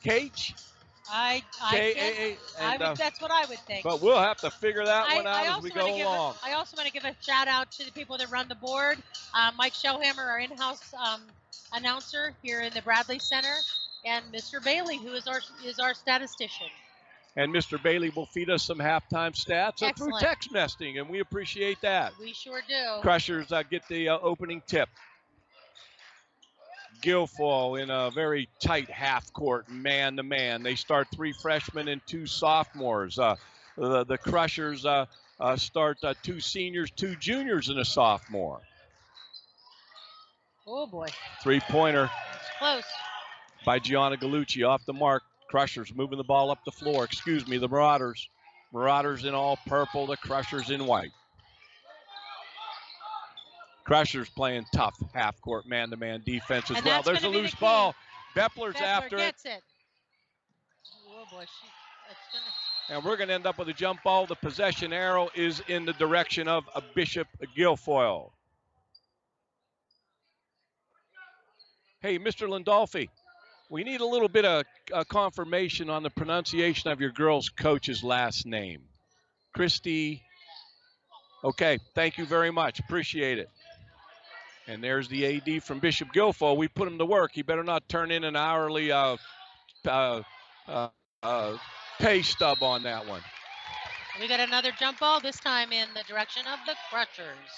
Cage? I that's what I would think. But we'll have to figure that one out as we go along. I also want to give a shout out to the people that run the board. Mike Shellhammer, our in-house announcer here in the Bradley Center, and Mr. Bailey, who is our statistician. And Mr. Bailey will feed us some halftime stats through Excellent. text messaging, and we appreciate that. We sure do. Crushers get the opening tip. Guilfoyle in a very tight half-court, man-to-man. They start 3 freshmen and 2 sophomores. The Crushers start 2 seniors, 2 juniors, and a sophomore. Oh, boy. 3-pointer. Close. By Gianna Gallucci off the mark. Crushers moving the ball up the floor. The Marauders. Marauders in all purple, the Crushers in white. Crushers playing tough half-court man-to-man defense as well. There's a loose ball. Bepler's after it. Oh, boy. And we're going to end up with a jump ball. The possession arrow is in the direction of a Bishop Guilfoyle. Hey, Mr. Landolfi, we need a little bit of confirmation on the pronunciation of your girl's coach's last name. Christy. Okay, thank you very much. Appreciate it. And there's the AD from Bishop Guilfoyle. We put him to work. He better not turn in an hourly pay stub on that one. We got another jump ball, this time in the direction of the Crushers.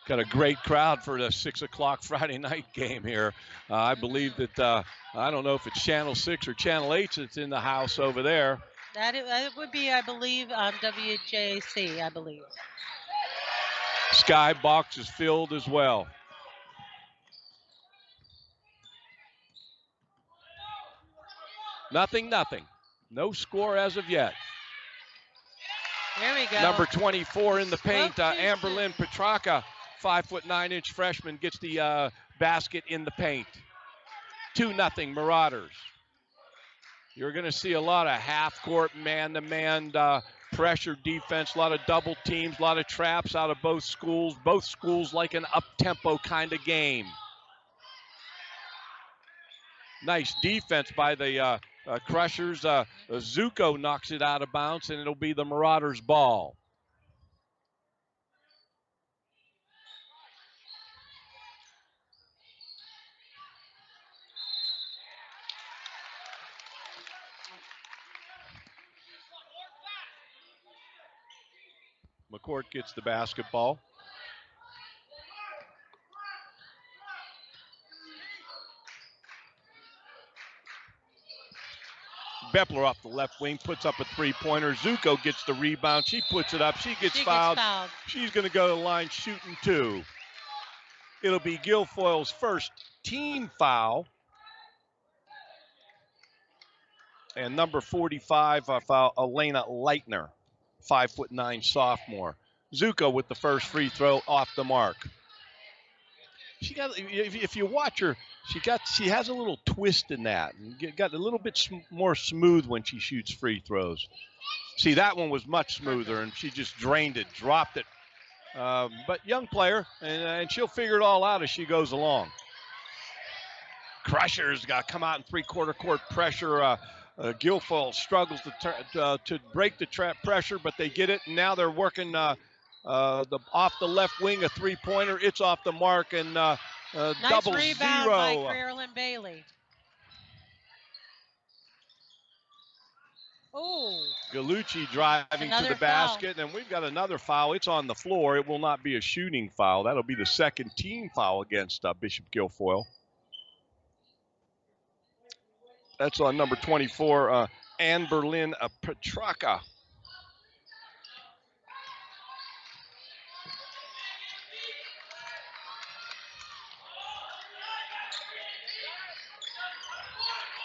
Got a great crowd for the 6 o'clock Friday night game here. I believe that, I don't know if it's Channel 6 or Channel 8 that's in the house over there. That would be, I believe, WJC, I believe. Skybox is filled as well. Nothing. No score as of yet. There we go. Number 24 in the paint, Amberlynn Petraka, 5'9" freshman, gets the basket in the paint. 2-0 Marauders. You're going to see a lot of half-court man-to-man pressure defense, a lot of double teams, a lot of traps out of both schools. Both schools like an up-tempo kind of game. Nice defense by the Crushers. Zucco knocks it out of bounds, and it'll be the Marauders' ball. McCourt gets the basketball. Bepler off the left wing, puts up a 3-pointer. Zucco gets the rebound. She puts it up. She gets fouled. She's going to go to the line shooting 2. It'll be Guilfoyle's first team foul. And number 45 foul, Elena Leitner, 5'9" sophomore. Zucco with the first free throw off the mark. She got, if you watch her, she has a little twist in that, and got a little bit more smooth when she shoots free throws. See, that one was much smoother, and she just drained it, dropped it. But young player, and she'll figure it all out as she goes along. Crushers got to come out in three-quarter court pressure. Guilfoyle struggles to break the trap pressure, but they get it, and now they're working off the left wing, a three-pointer. It's off the mark, and nice double rebound zero. by Carolyn Bailey. Oh. Gallucci driving to the basket, and we've got another foul. It's on the floor. It will not be a shooting foul. That'll be the second team foul against Bishop Guilfoyle. That's on number 24, Amberlynn Petraka.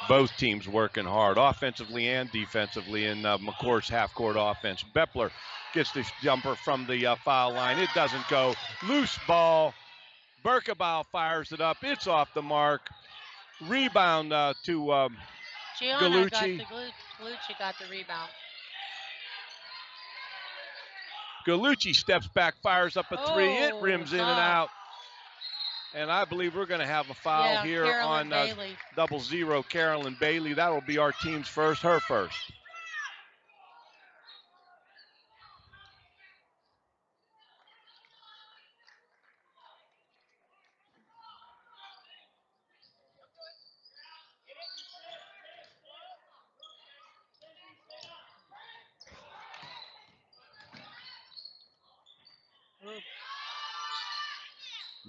Both teams working hard, offensively and defensively, in McCourt's half-court offense. Bepler gets this jumper from the foul line. It doesn't go. Loose ball. Berkebile fires it up. It's off the mark. Rebound to Gallucci. Gallucci got the rebound. Gallucci steps back, fires up a three. It rims in and out. And I believe we're going to have a foul Yeah, here Carolyn on Bailey. 00 Carolyn Bailey. That will be our team's first, her first.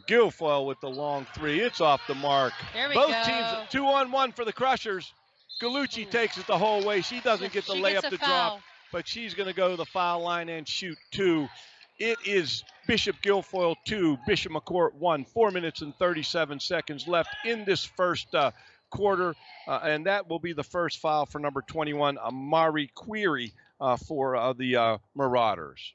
Guilfoyle with the long three. It's off the mark. There we Both go. teams 2-on-1 for the Crushers. Gallucci takes it the whole way. She doesn't get the She layup gets a to foul. drop, but she's going to go to the foul line and shoot two. It is Bishop Guilfoyle 2, Bishop McCourt 1. 4 minutes and 37 seconds left in this first quarter, and that will be the first foul for number 21, Amari Query, for the Marauders.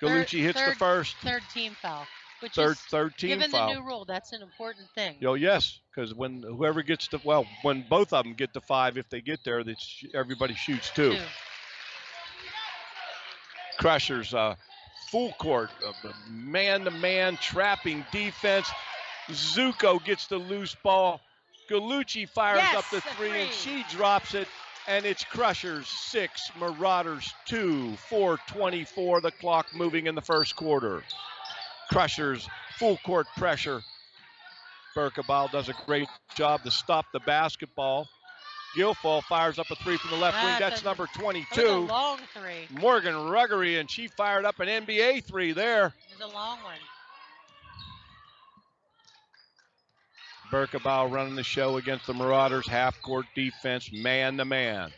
Gallucci hits the first. Third team foul. Which third team given foul. the new rule, that's an important thing. Yes, because when whoever gets to, well, when both of them get to 5, if they get there, everybody shoots two. Crushers, full court, man-to-man trapping defense. Zucco gets the loose ball. Gallucci fires up the three, and she drops it. And it's Crushers 6, Marauders 2, 4:24, the clock moving in the first quarter. Crushers, full court pressure. Berkebile does a great job to stop the basketball. Guilfoyle fires up a three from the left wing. That's number 22. That was a long three. Morgan Ruggery, and she fired up an NBA three there. It was a long one. Berkebile running the show against the Marauders. Half-court defense, man-to-man.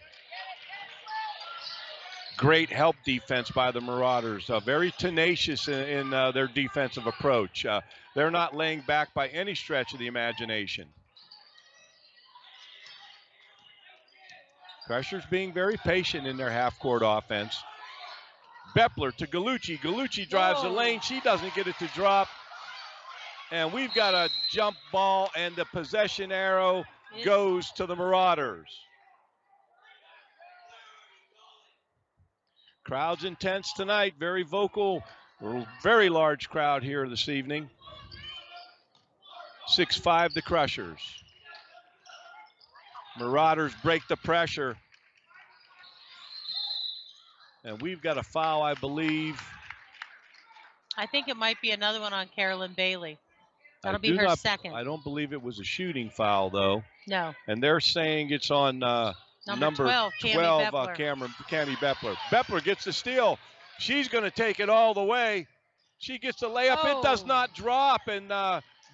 Great help defense by the Marauders. Very tenacious in their defensive approach. They're not laying back by any stretch of the imagination. Crushers being very patient in their half-court offense. Bepler to Gallucci. Gallucci drives the lane. She doesn't get it to drop. And we've got a jump ball, and the possession arrow goes to the Marauders. Crowd's intense tonight, very vocal, very large crowd here this evening. 6-5 the Crushers. Marauders break the pressure. And we've got a foul, I believe. I think it might be another one on Carolyn Bailey. That'll be her second. I don't believe it was a shooting foul, though. No. And they're saying it's on number 12, Cammie Bepler. Bepler gets the steal. She's going to take it all the way. She gets the layup. Oh. It does not drop, and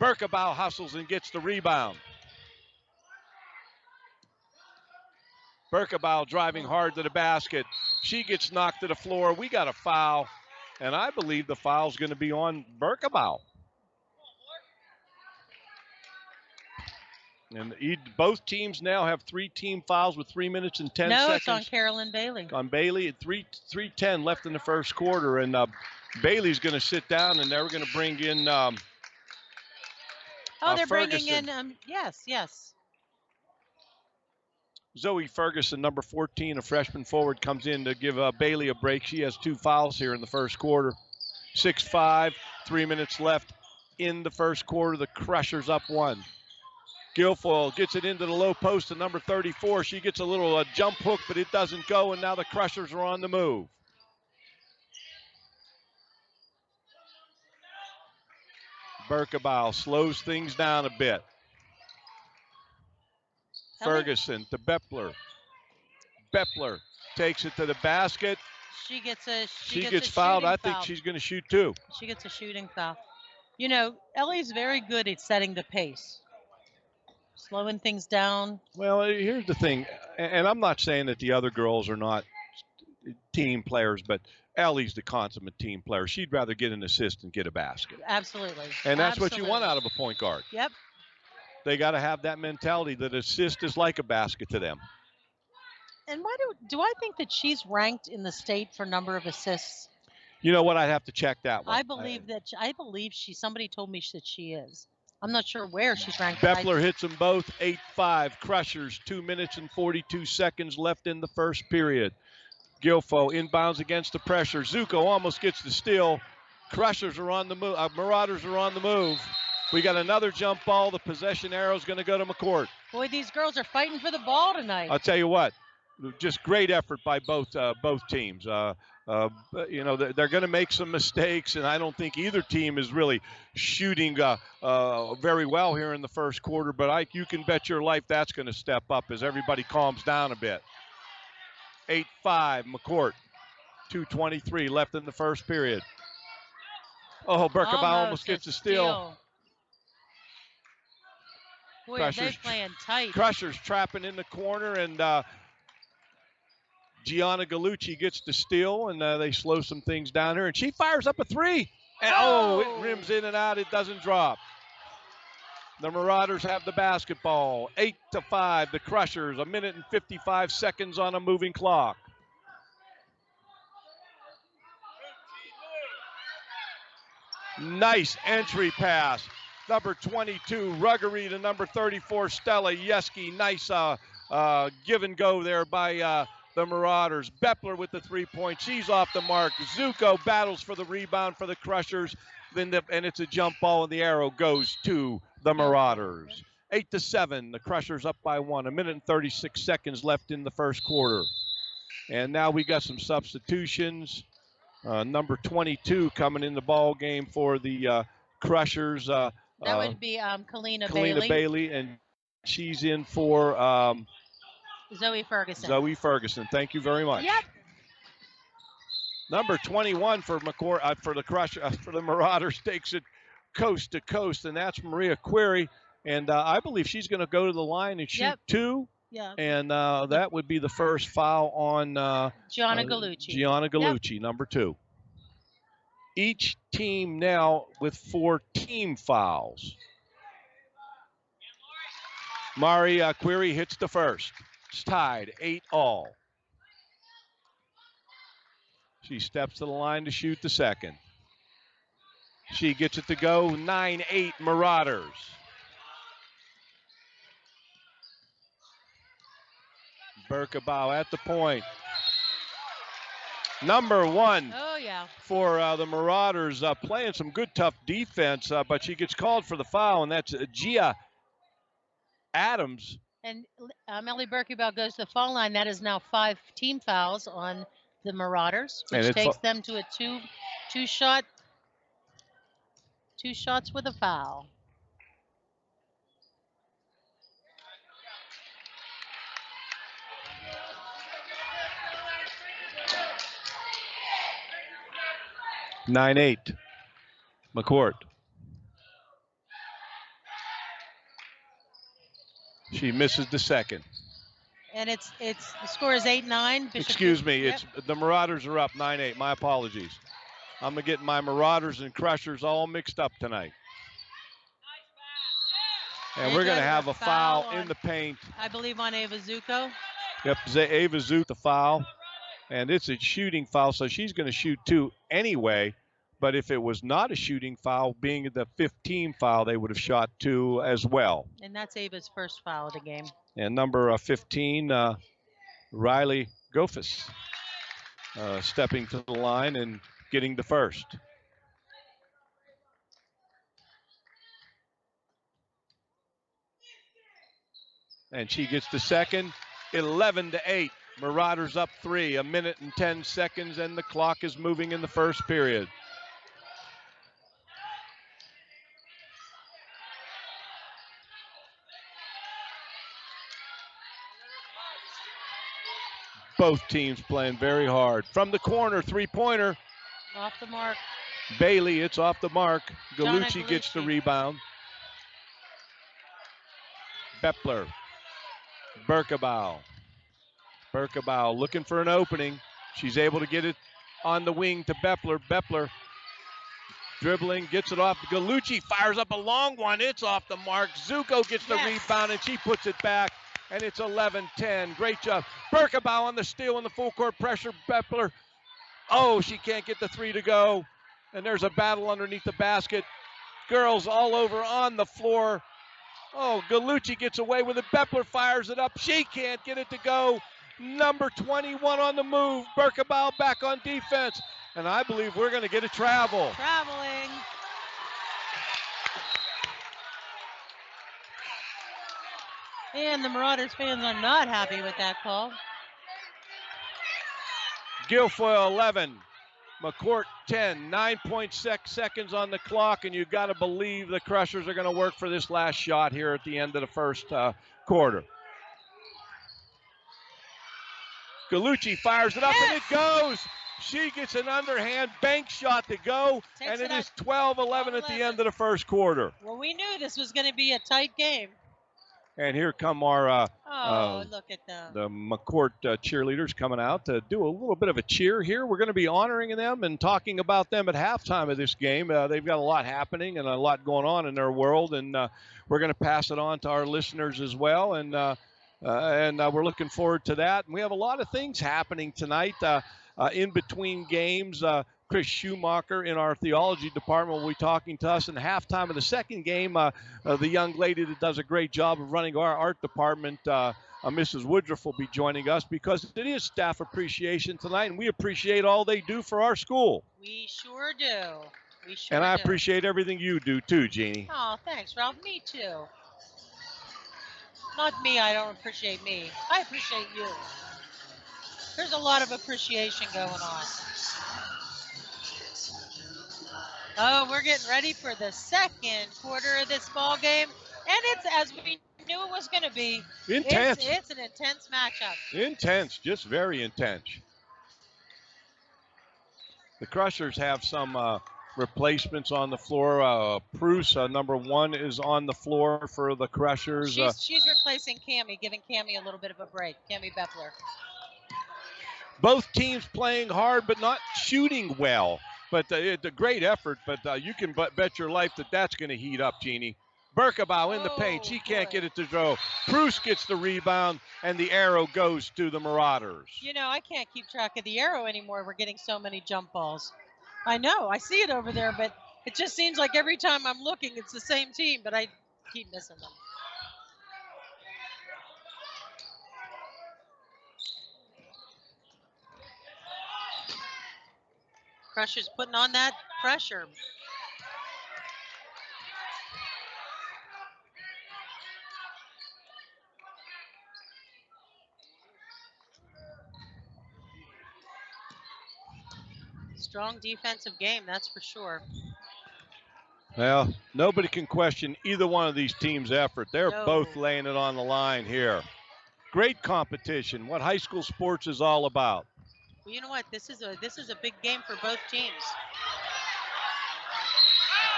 Berkebile hustles and gets the rebound. Berkebile driving hard to the basket. She gets knocked to the floor. We got a foul, and I believe the foul's going to be on Berkebile. And both teams now have 3 team fouls with 3 minutes and 10 seconds. No, it's on Carolyn Bailey. On Bailey at 3:10 left in the first quarter. And Bailey's going to sit down, and they're going to bring in they're Ferguson. Bringing in, yes. Zoe Ferguson, number 14, a freshman forward, comes in to give Bailey a break. She has 2 fouls here in the first quarter. 6-5, 3 minutes left in the first quarter. The Crushers up 1. Guilfoyle gets it into the low post to number 34. She gets a little jump hook, but it doesn't go, and now the Crushers are on the move. Berkebile slows things down a bit. Ferguson to Bepler. Bepler takes it to the basket. She gets fouled. I think she's going to shoot 2. She gets a shooting foul. You know, Ellie's very good at setting the pace. Slowing things down. Well, here's the thing, and I'm not saying that the other girls are not team players, but Ellie's the consummate team player. She'd rather get an assist than get a basket. Absolutely. And that's what you want out of a point guard. Yep. They got to have that mentality that assist is like a basket to them. And why do I think that she's ranked in the state for number of assists? You know what? I'd have to check that one. I believe somebody told me that she is. I'm not sure where she's ranked. Bepler hits them both, 8-5. Crushers, 2 minutes and 42 seconds left in the first period. Guilfoyle inbounds against the pressure. Zucco almost gets the steal. Crushers are on the move. Marauders are on the move. We got another jump ball. The possession arrow is going to go to McCourt. Boy, these girls are fighting for the ball tonight. I'll tell you what, just great effort by both teams. You know, they're going to make some mistakes, and I don't think either team is really shooting very well here in the first quarter. But Ike, you can bet your life that's going to step up as everybody calms down a bit. 8-5, McCourt. 2:23 left in the first period. Oh, Berkebau almost gets a steal. Boy, they're playing tight. Crushers trapping in the corner, and Gianna Gallucci gets the steal, and they slow some things down here. And she fires up a three. And it rims in and out. It doesn't drop. The Marauders have the basketball. 8-5, the Crushers. 1 minute and 55 seconds on a moving clock. Nice entry pass. Number 22, Ruggery, to number 34, Stella Yeski. Nice give and go there by the Marauders. Bepler with the 3-point. She's off the mark. Zucco battles for the rebound for the Crushers. And it's a jump ball, and the arrow goes to the Marauders. 8-7, the Crushers up by 1. 1 minute and 36 seconds left in the first quarter. And now we got some substitutions. Number 22 coming in the ball game for the Crushers. That would be Kalina Bailey, and she's in for Zoe Ferguson. Zoe Ferguson. Thank you very much. Yep. Number 21 for McCourt, for the Marauders, takes it coast to coast, and that's Maria Query. And I believe she's going to go to the line and shoot two. Yeah. And that would be the first foul on Gianna Gallucci. Gianna Gallucci, number 2. Each team now with 4 team fouls. Mari Query hits the first. It's tied 8-all. She steps to the line to shoot the second. She gets it to go. 9-8 Marauders. Berkebau at the point. Number 1 for the Marauders, playing some good, tough defense, but she gets called for the foul, and that's Gia Adams. And Melly Berkebau goes to the foul line. That is now 5 team fouls on the Marauders, which takes them to a two shots with a foul. 9-8, McCourt. She misses the second. And the score is 8-9. Excuse me, it's the Marauders are up 9-8. My apologies. I'm gonna get my Marauders and Crushers all mixed up tonight. And we're gonna have a foul in the paint. I believe on Ava Zucco. Yep, Ava Zucco the foul. And it's a shooting foul, so she's going to shoot 2 anyway. But if it was not a shooting foul, being the 15 foul, they would have shot 2 as well. And that's Ava's first foul of the game. And number 15, Riley Gofus, stepping to the line and getting the first. And she gets the second. 11-8. Marauders up 3, 1 minute and 10 seconds, and the clock is moving in the first period. Both teams playing very hard. From the corner, 3-pointer. Off the mark. Bailey, it's off the mark. Gallucci gets the rebound. Bepler. Berkebau looking for an opening. She's able to get it on the wing to Bepler. Bepler dribbling, gets it off. Gallucci fires up a long one. It's off the mark. Zucco gets the rebound, and she puts it back, and it's 11-10. Great job. Berkebau on the steal in the full court pressure. Bepler, she can't get the 3 to go, and there's a battle underneath the basket. Girls all over on the floor. Gallucci gets away with it. Bepler fires it up. She can't get it to go. Number 21 on the move. Berkebau back on defense. And I believe we're going to get a travel. Traveling. And the Marauders fans are not happy with that call. Guilfoyle 11, McCourt 10, 9.6 seconds on the clock, and you've got to believe the Crushers are going to work for this last shot here at the end of the first quarter. Gallucci fires it up, and it goes. She gets an underhand bank shot to go, and it is 12-11 at the end of the first quarter. Well, we knew this was going to be a tight game. And here come our look at them. The McCourt cheerleaders coming out to do a little bit of a cheer here. We're going to be honoring them and talking about them at halftime of this game. They've got a lot happening and a lot going on in their world, and we're going to pass it on to our listeners as well. And we're looking forward to that. And we have a lot of things happening tonight in between games. Chris Schumacher in our theology department will be talking to us in halftime of the second game. The young lady that does a great job of running our art department, Mrs. Woodruff, will be joining us because it is staff appreciation tonight, and we appreciate all they do for our school. We sure do. And I appreciate everything you do too, Jeannie. Oh, thanks, Ralph. Me too. Not me, I don't appreciate me. I appreciate you. There's a lot of appreciation going on. Oh, we're getting ready for the second quarter of this ball game, and it's as we knew it was going to be. Intense. It's an intense matchup. Intense, just very intense. The Crushers have some replacements on the floor. Bruce, number 1, is on the floor for the Crushers. She's replacing Cammie, giving Cammie a little bit of a break. Cammie Bepler. Both teams playing hard, but not shooting well. But it's a great effort, but you can bet your life that that's going to heat up, Jeannie. Berkebau in the paint. She can't get it to go. Bruce gets the rebound, and the arrow goes to the Marauders. You know, I can't keep track of the arrow anymore. We're getting so many jump balls. I know. I see it over there, but it just seems like every time I'm looking, it's the same team, but I keep missing them. Crushers putting on that pressure. Strong defensive game, that's for sure. Well, nobody can question either one of these teams' effort. They're both laying it on the line here. Great competition, what high school sports is all about. Well, you know what? This is a big game for both teams.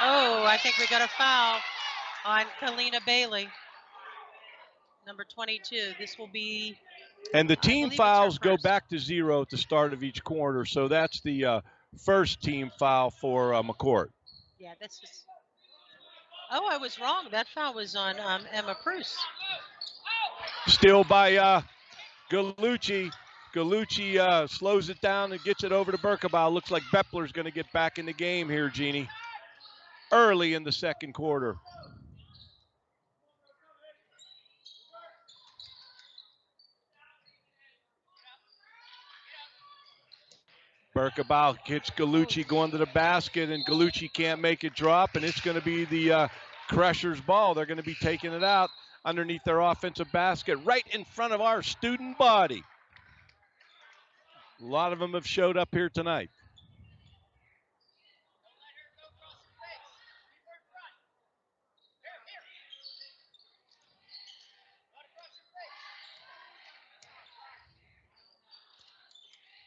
Oh, I think we got a foul on Kalina Bailey, number 22. This will be. And the team fouls go back to 0 at the start of each quarter, so that's the first team foul for McCourt. Yeah, that's just. Oh, I was wrong. That foul was on Emma Bruce. Still by Gallucci. Gallucci slows it down and gets it over to Berkebau. Looks like Bepler's going to get back in the game here, Jeannie, early in the second quarter. Berkebau gets Gallucci going to the basket, and Gallucci can't make it drop, and it's going to be the Crushers' ball. They're going to be taking it out underneath their offensive basket right in front of our student body. A lot of them have showed up here tonight.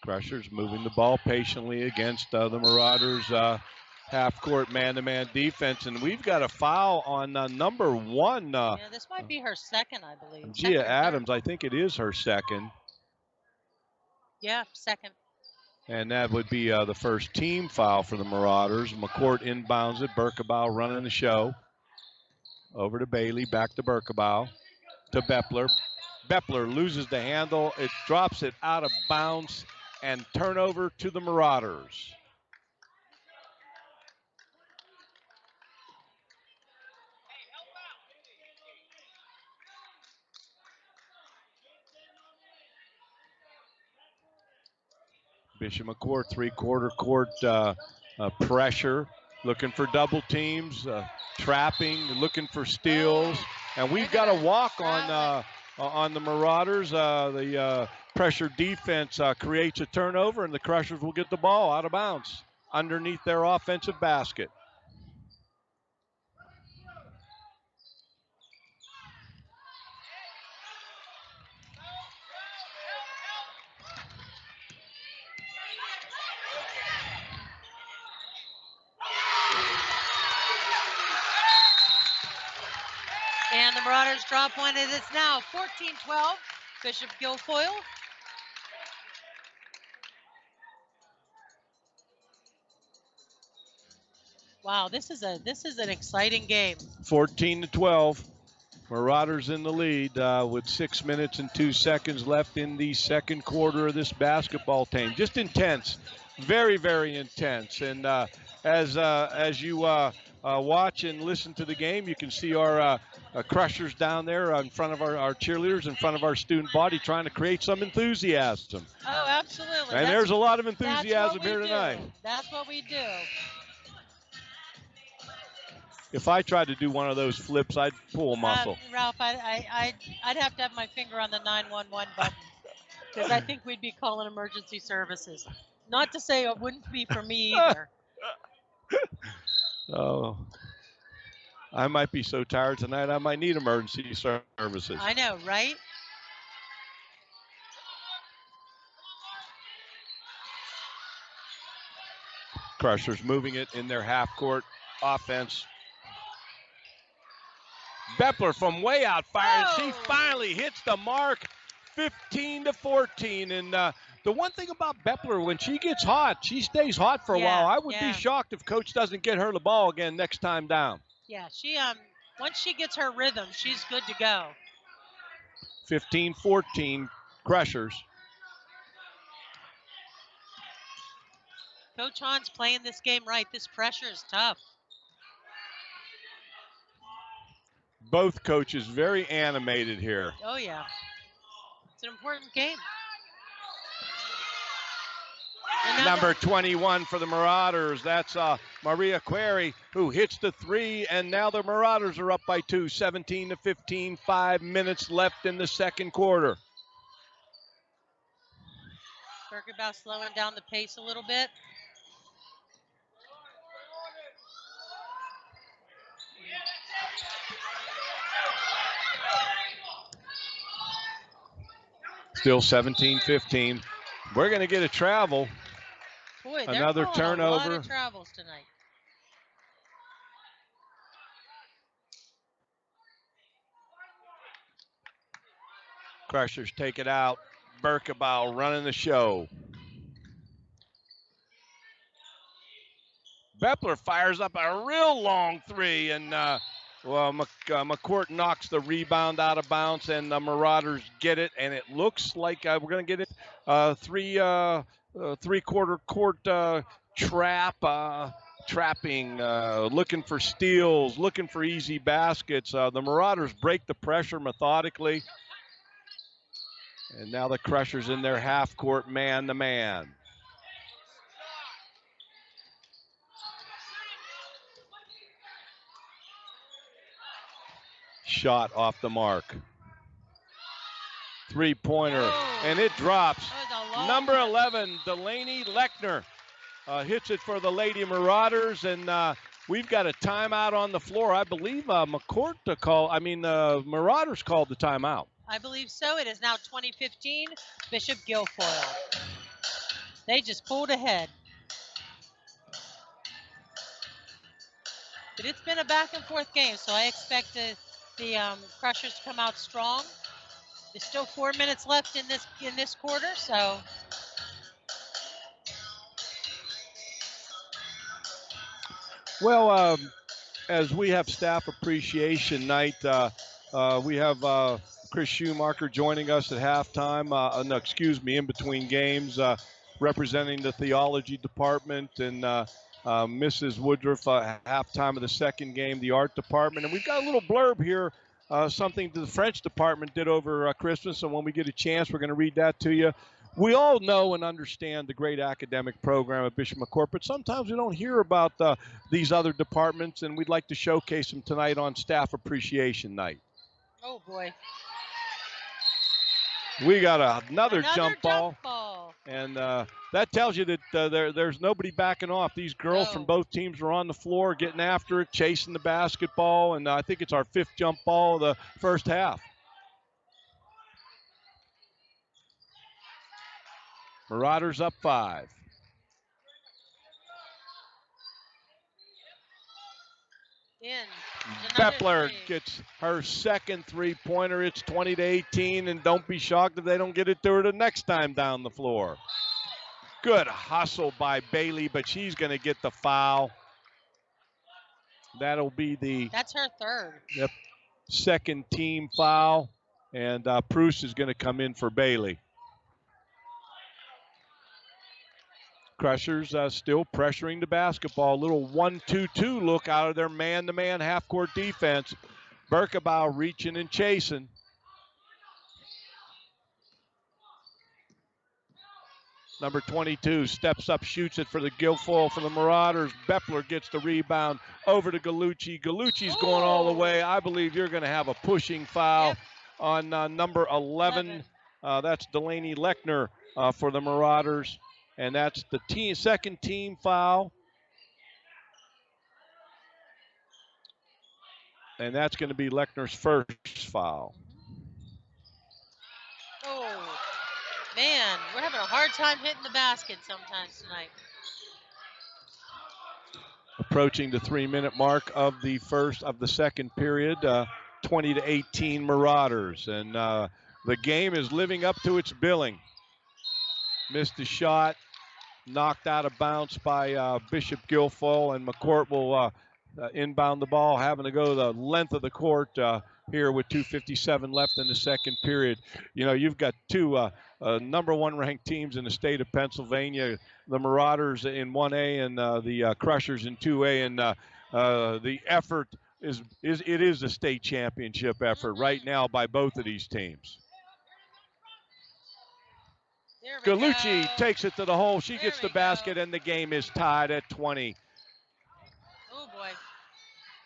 Crushers moving the ball patiently against the Marauders' half-court man-to-man defense, and we've got a foul on number 1. Yeah, this might be her second, I believe. Gia Adams, I think it is her second. Yeah, second. And that would be the first team foul for the Marauders. McCourt inbounds it. Berkebau running the show. Over to Bailey, back to Berkebau, to Bepler. Bepler loses the handle. It drops it out of bounds, and turnover to the Marauders. Bishop McCourt, three-quarter court pressure, looking for double teams, trapping, looking for steals. And we've got a walk on the Marauders. The pressure defense creates a turnover, and the Crushers will get the ball out of bounds underneath their offensive basket. And the Marauders draw point, and it's now 14-12, Bishop Guilfoyle. Wow, this is an exciting game. 14-12. Marauders in the lead with 6 minutes and 2 seconds left in the second quarter of this basketball game. Just intense, very, very intense. And as you watch and listen to the game, you can see our Crushers down there in front of our cheerleaders, in front of our student body, trying to create some enthusiasm. Oh, absolutely. And there's a lot of enthusiasm here tonight. That's what we do. If I tried to do one of those flips, I'd pull a muscle. Ralph, I'd have to have my finger on the 911 button because I think we'd be calling emergency services. Not to say it wouldn't be for me either. Oh, I might be so tired tonight, I might need emergency services. I know, right? Crushers moving it in their half-court offense. Beppler from way out fires. She finally hits the mark, 15-14. And the one thing about Beppler, when she gets hot, she stays hot for a while. I would be shocked if Coach doesn't get her the ball again next time down. Yeah, she once she gets her rhythm, she's good to go. 15-14, Crushers. Coach Hahn's playing this game right. This pressure is tough. Both coaches very animated here. Oh, yeah. It's an important game. Number 21 for the Marauders. That's Maria Query, who hits the three, and now the Marauders are up by 2, 17-15, 5 minutes left in the second quarter. Kirkendall slowing down the pace a little bit. Still 17-15. We're going to get a travel. Boy, another turnover. A lot of travels tonight. Crushers take it out. Berkebile running the show. Beppler fires up a real long three, and McCourt knocks the rebound out of bounds, and the Marauders get it, and it looks like we're going to get it three-quarter court trapping, looking for steals, looking for easy baskets. The Marauders break the pressure methodically, and now the Crushers in their half-court man-to-man. Shot off the mark. Three-pointer, and it drops. Number 11, Delaney Lechner hits it for the Lady Marauders, and we've got a timeout on the floor. I believe McCourt Marauders called the timeout. I believe so. It is now 2015, Bishop Guilfoyle. They just pulled ahead. But it's been a back-and-forth game, so I expect the Crushers to come out strong. There's still 4 minutes left in this quarter, so. Well, as we have staff appreciation night, we have Chris Schumacher joining us at halftime. In between games, representing the theology department, and Mrs. Woodruff halftime of the second game, the art department. And we've got a little blurb here, something the French department did over Christmas, and when we get a chance, we're going to read that to you. We all know and understand the great academic program at Bishop McCourt, but sometimes we don't hear about these other departments, and we'd like to showcase them tonight on Staff Appreciation Night. Oh, boy. We got another jump ball. And that tells you that there's nobody backing off. These girls from both teams are on the floor getting after it, chasing the basketball, and I think it's our 5th jump ball of the first half. Marauders up 5. Bepler gets her second three-pointer. It's 20-18, and don't be shocked if they don't get it to her the next time down the floor. Good hustle by Bailey, but she's going to get the foul. That'll be That's her 3rd. Yep, second team foul, and Bruce is going to come in for Bailey. Crushers still pressuring the basketball. A little 1-2-2 look out of their man-to-man half-court defense. Berkebau reaching and chasing. Number 22 steps up, shoots it for the Guilfoyle for the Marauders. Bepler gets the rebound over to Gallucci. Gallucci's going all the way. I believe you're going to have a pushing foul on number 11. That's Delaney Lechner for the Marauders. And that's the second team foul. And that's going to be Lechner's first foul. Oh, man, we're having a hard time hitting the basket sometimes tonight. Approaching the 3-minute mark of the second period, 20-18 Marauders. And the game is living up to its billing. Missed a shot, knocked out of bounds by Bishop Guilfoyle, and McCourt will inbound the ball, having to go the length of the court here with 2:57 left in the second period. You know, you've got two number 1 ranked teams in the state of Pennsylvania, the Marauders in 1A and the Crushers in 2A, and the effort is a state championship effort right now by both of these teams. Gallucci takes it to the hole. She gets the basket, and the game is tied at 20. Oh, boy.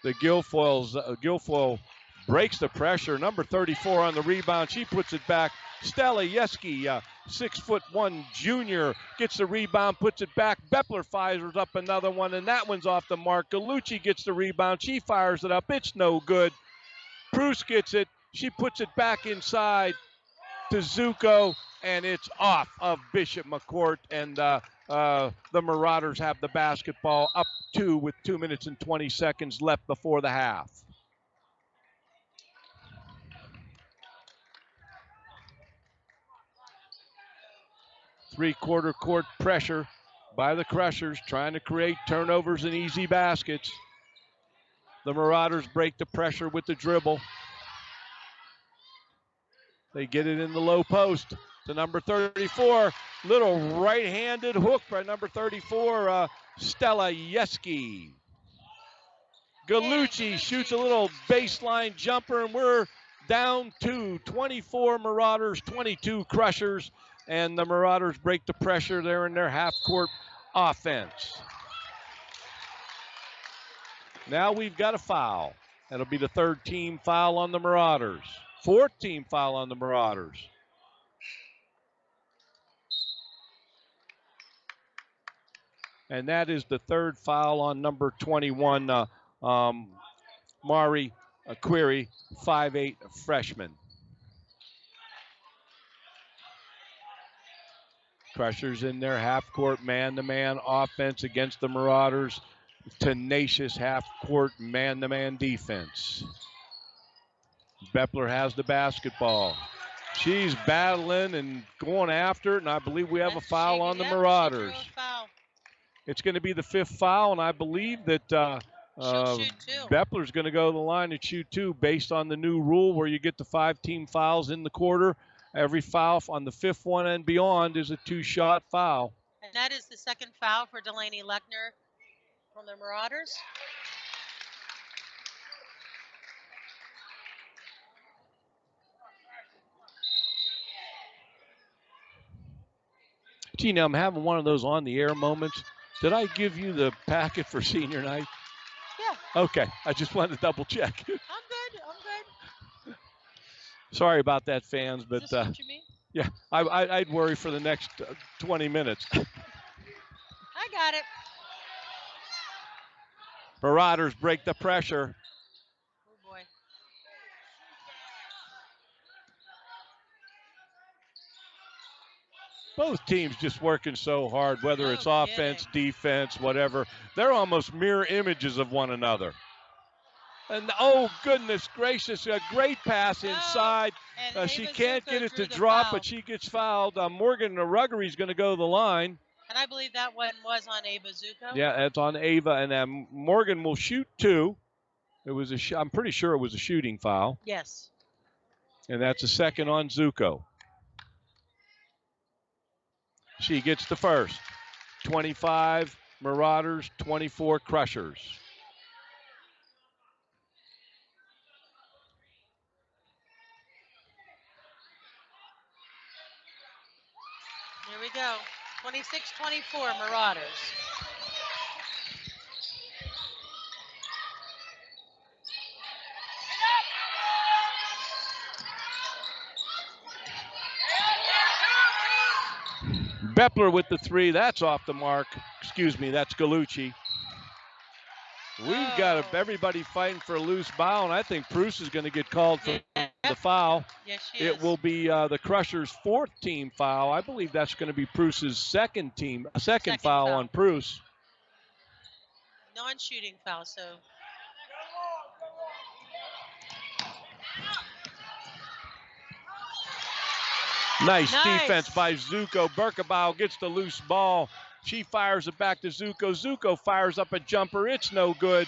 The Guilfoyle breaks the pressure. Number 34 on the rebound. She puts it back. Stella Yeski, 6'1" junior, gets the rebound, puts it back. Bepler fires up another one, and that one's off the mark. Gallucci gets the rebound. She fires it up. It's no good. Bruce gets it. She puts it back inside to Zucco, and it's off of Bishop McCourt, and the Marauders have the basketball up 2 with 2 minutes and 20 seconds left before the half. Three-quarter court pressure by the Crushers, trying to create turnovers and easy baskets. The Marauders break the pressure with the dribble. They get it in the low post to number 34. Little right-handed hook by number 34, Stella Yeski. Gallucci shoots a little baseline jumper, and we're down to 24 Marauders, 22 Crushers, and the Marauders break the pressure there in their half-court offense. Now we've got a foul. That'll be the 3rd team foul on the Marauders. 4th team foul on the Marauders. And that is the 3rd foul on number 21, Mari Query, 5'8" freshman. Crushers in their half-court man-to-man offense against the Marauders. Tenacious half-court man-to-man defense. Bepler has the basketball. She's battling and going after it, and I believe we have a foul on the Marauders. It's going to be the 5th foul, and I believe that Bepler's going to go to the line and shoot 2 based on the new rule where you get the 5-team fouls in the quarter. Every foul on the 5th one and beyond is a 2-shot foul. And that is the 2nd foul for Delaney Lechner from the Marauders. Gina, I'm having one of those on-the-air moments. Did I give you the packet for senior night? Yeah. Okay, I just wanted to double check. I'm good. Sorry about that, fans, but Is this what you mean? yeah, I'd worry for the next 20 minutes. I got it. Marauders break the pressure. Oh, boy. Both teams just working so hard, whether it's No offense, kidding. defense, whatever. They're almost mirror images of one another. And oh, goodness gracious, a great pass inside. And She Ava can't Zucco get it drew to the drop, foul. but she gets fouled. Morgan Ruggery's going to go to the line. And I believe that one was on Ava Zucco. Yeah, it's on Ava, and Morgan will shoot two. It was I'm pretty sure it was a shooting foul. Yes. And that's a second on Zucco. She gets the first. 25 Marauders, 24 Crushers. Here we go. 26-24 Marauders. Beppler with the three. That's off the mark. Excuse me, that's Galucci. We've got everybody fighting for a loose ball, and I think Bruce is going to get called for the foul. Yes, she It is. will be the Crushers' fourth team foul. I believe that's going to be Bruce's second foul on Bruce. Non-shooting foul, so. Nice defense by Zucco. Berkebile gets the loose ball. She fires it back to Zucco. Zucco fires up a jumper. It's no good.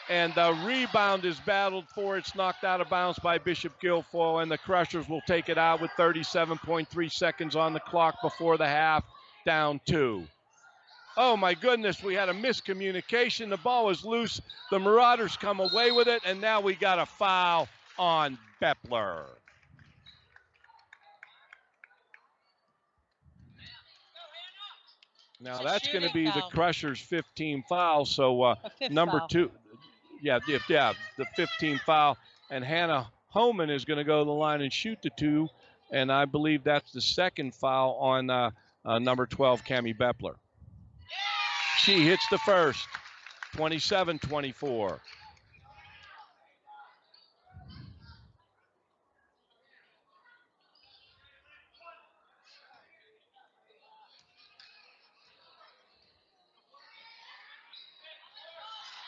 And the rebound is battled for. It's knocked out of bounds by Bishop Guilfoyle, and the Crushers will take it out with 37.3 seconds on the clock before the half, down 2. Oh, my goodness, we had a miscommunication. The ball was loose. The Marauders come away with it, and now we got a foul on Beppler. Now that's going to be the Crushers' 15 foul. So number foul. 2, the 15 foul. And Hannah Homan is going to go to the line and shoot the 2. And I believe that's the second foul on number 12, Cammie Beppler. She hits the first, 27-24.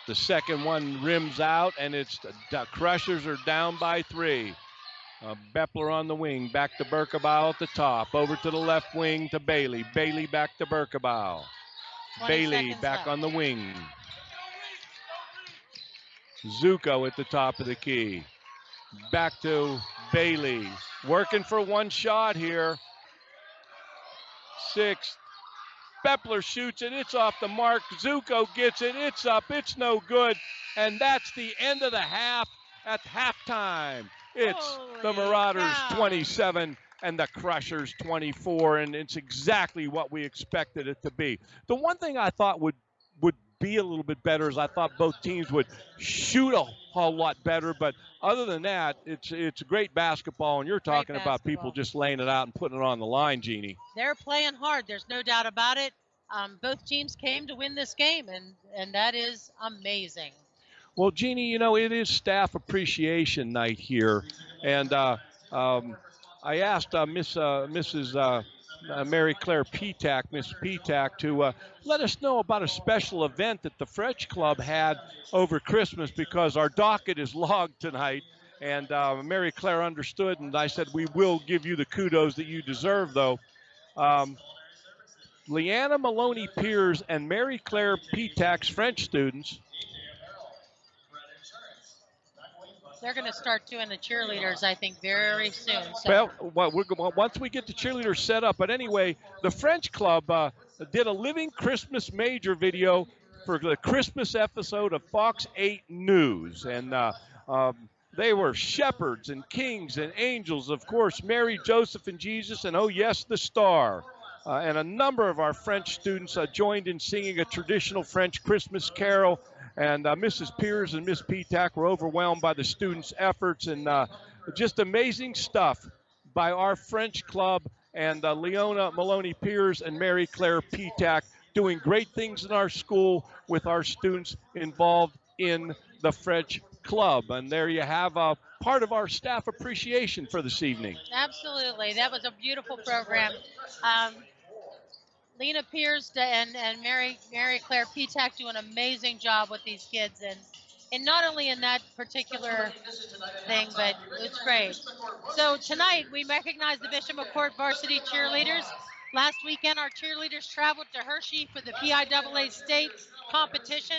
The second one rims out, and it's the Crushers are down by 3. Beppler on the wing, back to Berkebile at the top. Over to the left wing to Bailey. Bailey back to Berkebile. Bailey back on the wing. Zucco at the top of the key. Back to Bailey. Working for one shot here. 6. Beppler shoots it. It's off the mark. Zucco gets it. It's up. It's no good. And that's the end of the half at halftime. It's the Marauders 27 and the Crushers 24, and it's exactly what we expected it to be. The one thing I thought would be a little bit better is I thought both teams would shoot a whole lot better, but other than that, it's great basketball, and you're talking about people just laying it out and putting it on the line, Jeannie. They're playing hard. There's no doubt about it. Both teams came to win this game, and that is amazing. Well, Jeannie, you know, it is Staff Appreciation Night here, and I asked Mrs. Mary Claire Petak, Miss Petak, to let us know about a special event that the French Club had over Christmas, because our docket is logged tonight, and Mary Claire understood, and I said we will give you the kudos that you deserve, though. Leanna Maloney Piers and Mary Claire Petak's French students. They're going to start doing the cheerleaders, I think, very soon. So. Well, once we get the cheerleaders set up. But anyway, the French Club did a Living Christmas Major video for the Christmas episode of Fox 8 News. And they were shepherds and kings and angels, of course, Mary, Joseph, and Jesus, and oh, yes, the star. And a number of our French students joined in singing a traditional French Christmas carol. And Mrs. Piers and Miss Petak were overwhelmed by the students' efforts, and just amazing stuff by our French club and Leona Maloney Piers and Mary Claire Petak doing great things in our school with our students involved in the French club. And there you have part of our staff appreciation for this evening. Absolutely. That was a beautiful program. Um, Lena Pierce and Mary Claire Petak do an amazing job with these kids, and not only in that particular thing, but it's great. So tonight we recognize the Bishop McCourt varsity cheerleaders. Last weekend our cheerleaders traveled to Hershey for the PIAA state competition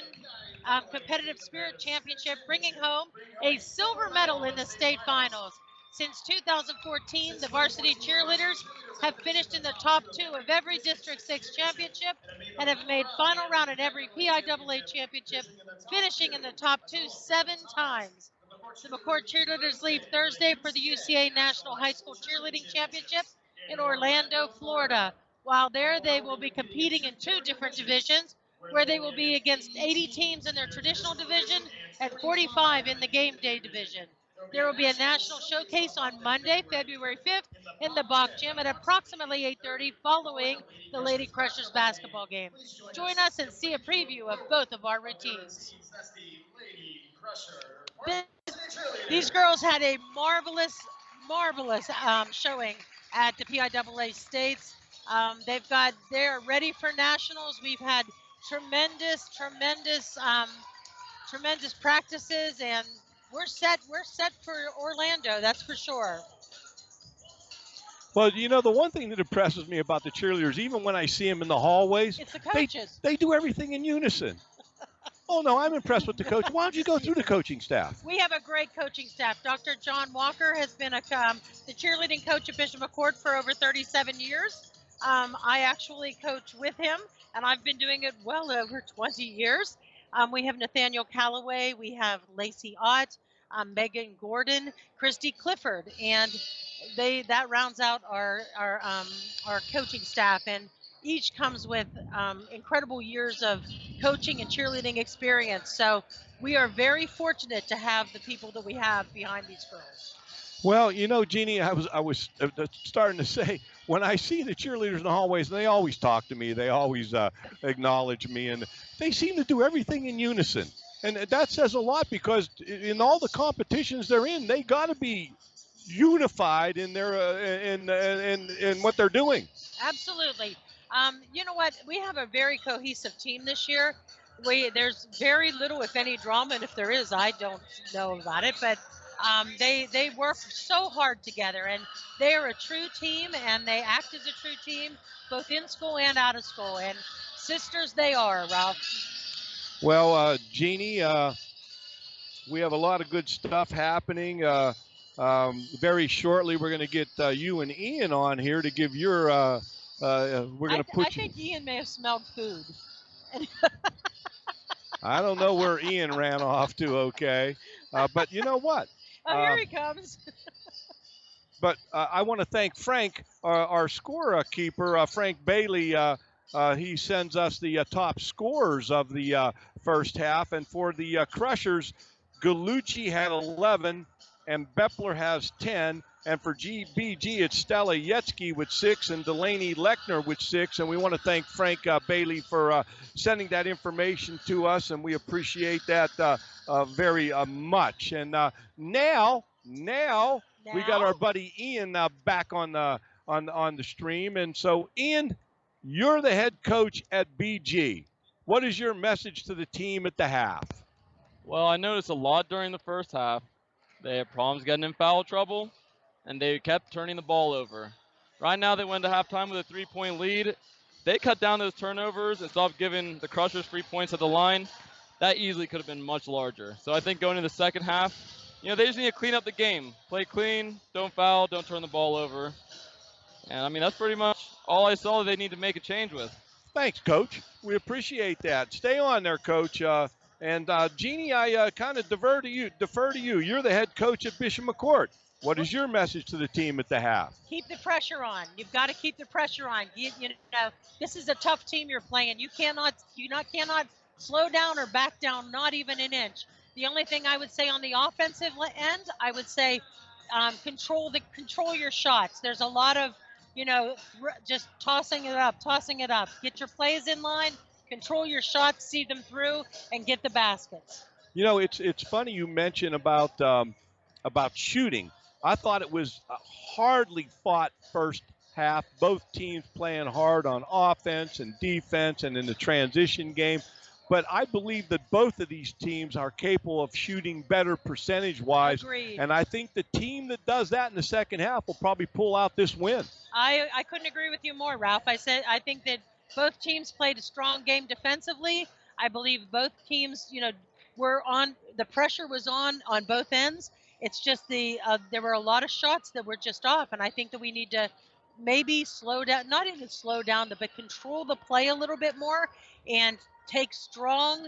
competitive spirit championship, bringing home a silver medal in the state finals. Since 2014, the varsity cheerleaders have finished in the top 2 of every District 6 championship and have made final round at every PIAA championship, finishing in the top 2 7 times. The McCourt cheerleaders leave Thursday for the UCA National High School Cheerleading Championship in Orlando, Florida. While there, they will be competing in 2 different divisions, where they will be against 80 teams in their traditional division and 45 in the game day division. There will be a national showcase on Monday, February 5th in the Bach Gym at approximately 8:30 following the Lady Crushers basketball game. Join us and see a preview of both of our routines. These girls had a marvelous showing at the PIAA States. They're ready for nationals. We've had tremendous practices, and we're set for Orlando, that's for sure. Well, you know, the one thing that impresses me about the cheerleaders, even when I see them in the hallways, it's the coaches. They do everything in unison. Oh, no, I'm impressed with the coach. Why don't you go through the coaching staff? We have a great coaching staff. Dr. John Walker has been the cheerleading coach at Bishop McCourt for over 37 years. I actually coach with him, and I've been doing it well over 20 years. We have Nathaniel Calloway, we have Lacey Ott, Megan Gordon, Christy Clifford, and that rounds out our coaching staff, and each comes with incredible years of coaching and cheerleading experience. So we are very fortunate to have the people that we have behind these girls. Well, you know, Jeannie, I was starting to say, when I see the cheerleaders in the hallways, they always talk to me. They always acknowledge me, and they seem to do everything in unison. And that says a lot, because in all the competitions they're in, they got to be unified in their in what they're doing. Absolutely. You know what? We have a very cohesive team this year. There's very little, if any, drama, and if there is, I don't know about it. But they work so hard together, and they are a true team, and they act as a true team, both in school and out of school. And sisters they are, Ralph. Well, Jeannie, we have a lot of good stuff happening. Very shortly, we're going to get you and Ian on here to give your. We're going to put. I think Ian may have smelled food. I don't know where Ian ran off to. Okay, but you know what? Oh, here he comes. But I want to thank Frank, our scorekeeper, Frank Bailey. He sends us the top scorers of the first half, and for the Crushers, Galucci had 11. And Beppler has 10. And for GBG, it's Stella Yetzky with 6 and Delaney Lechner with 6. And we want to thank Frank Bailey for sending that information to us, and we appreciate that very much. And now we got our buddy Ian back on the stream. And so, Ian, you're the head coach at BG. What is your message to the team at the half? Well, I noticed a lot during the first half. They had problems getting in foul trouble, and they kept turning the ball over. Right now, they went to halftime with a 3-point lead. They cut down those turnovers and stopped giving the Crushers free points at the line. That easily could have been much larger. So I think going into the second half, they just need to clean up the game. Play clean, don't foul, don't turn the ball over. And, I mean, that's pretty much all I saw they need to make a change with. Thanks, Coach. We appreciate that. Stay on there, Coach. And Jeannie, I kind of defer to you. You're the head coach at Bishop McCourt. What is your message to the team at the half? Keep the pressure on. You've got to keep the pressure on. You know, this is a tough team you're playing. You cannot slow down or back down, not even an inch. The only thing I would say on the offensive end, I would say control your shots. There's a lot of, just tossing it up. Get your plays in line, control your shots, see them through, and get the baskets. It's funny you mention about shooting. I thought it was a hardly fought first half. Both teams playing hard on offense and defense and in the transition game. But I believe that both of these teams are capable of shooting better percentage-wise. Agreed. And I think the team that does that in the second half will probably pull out this win. I couldn't agree with you more, Ralph. I think that both teams played a strong game defensively. I believe both teams, were on, the pressure was on both ends. It's just there were a lot of shots that were just off, and I think that we need to maybe slow down, not even slow down, but control the play a little bit more and take strong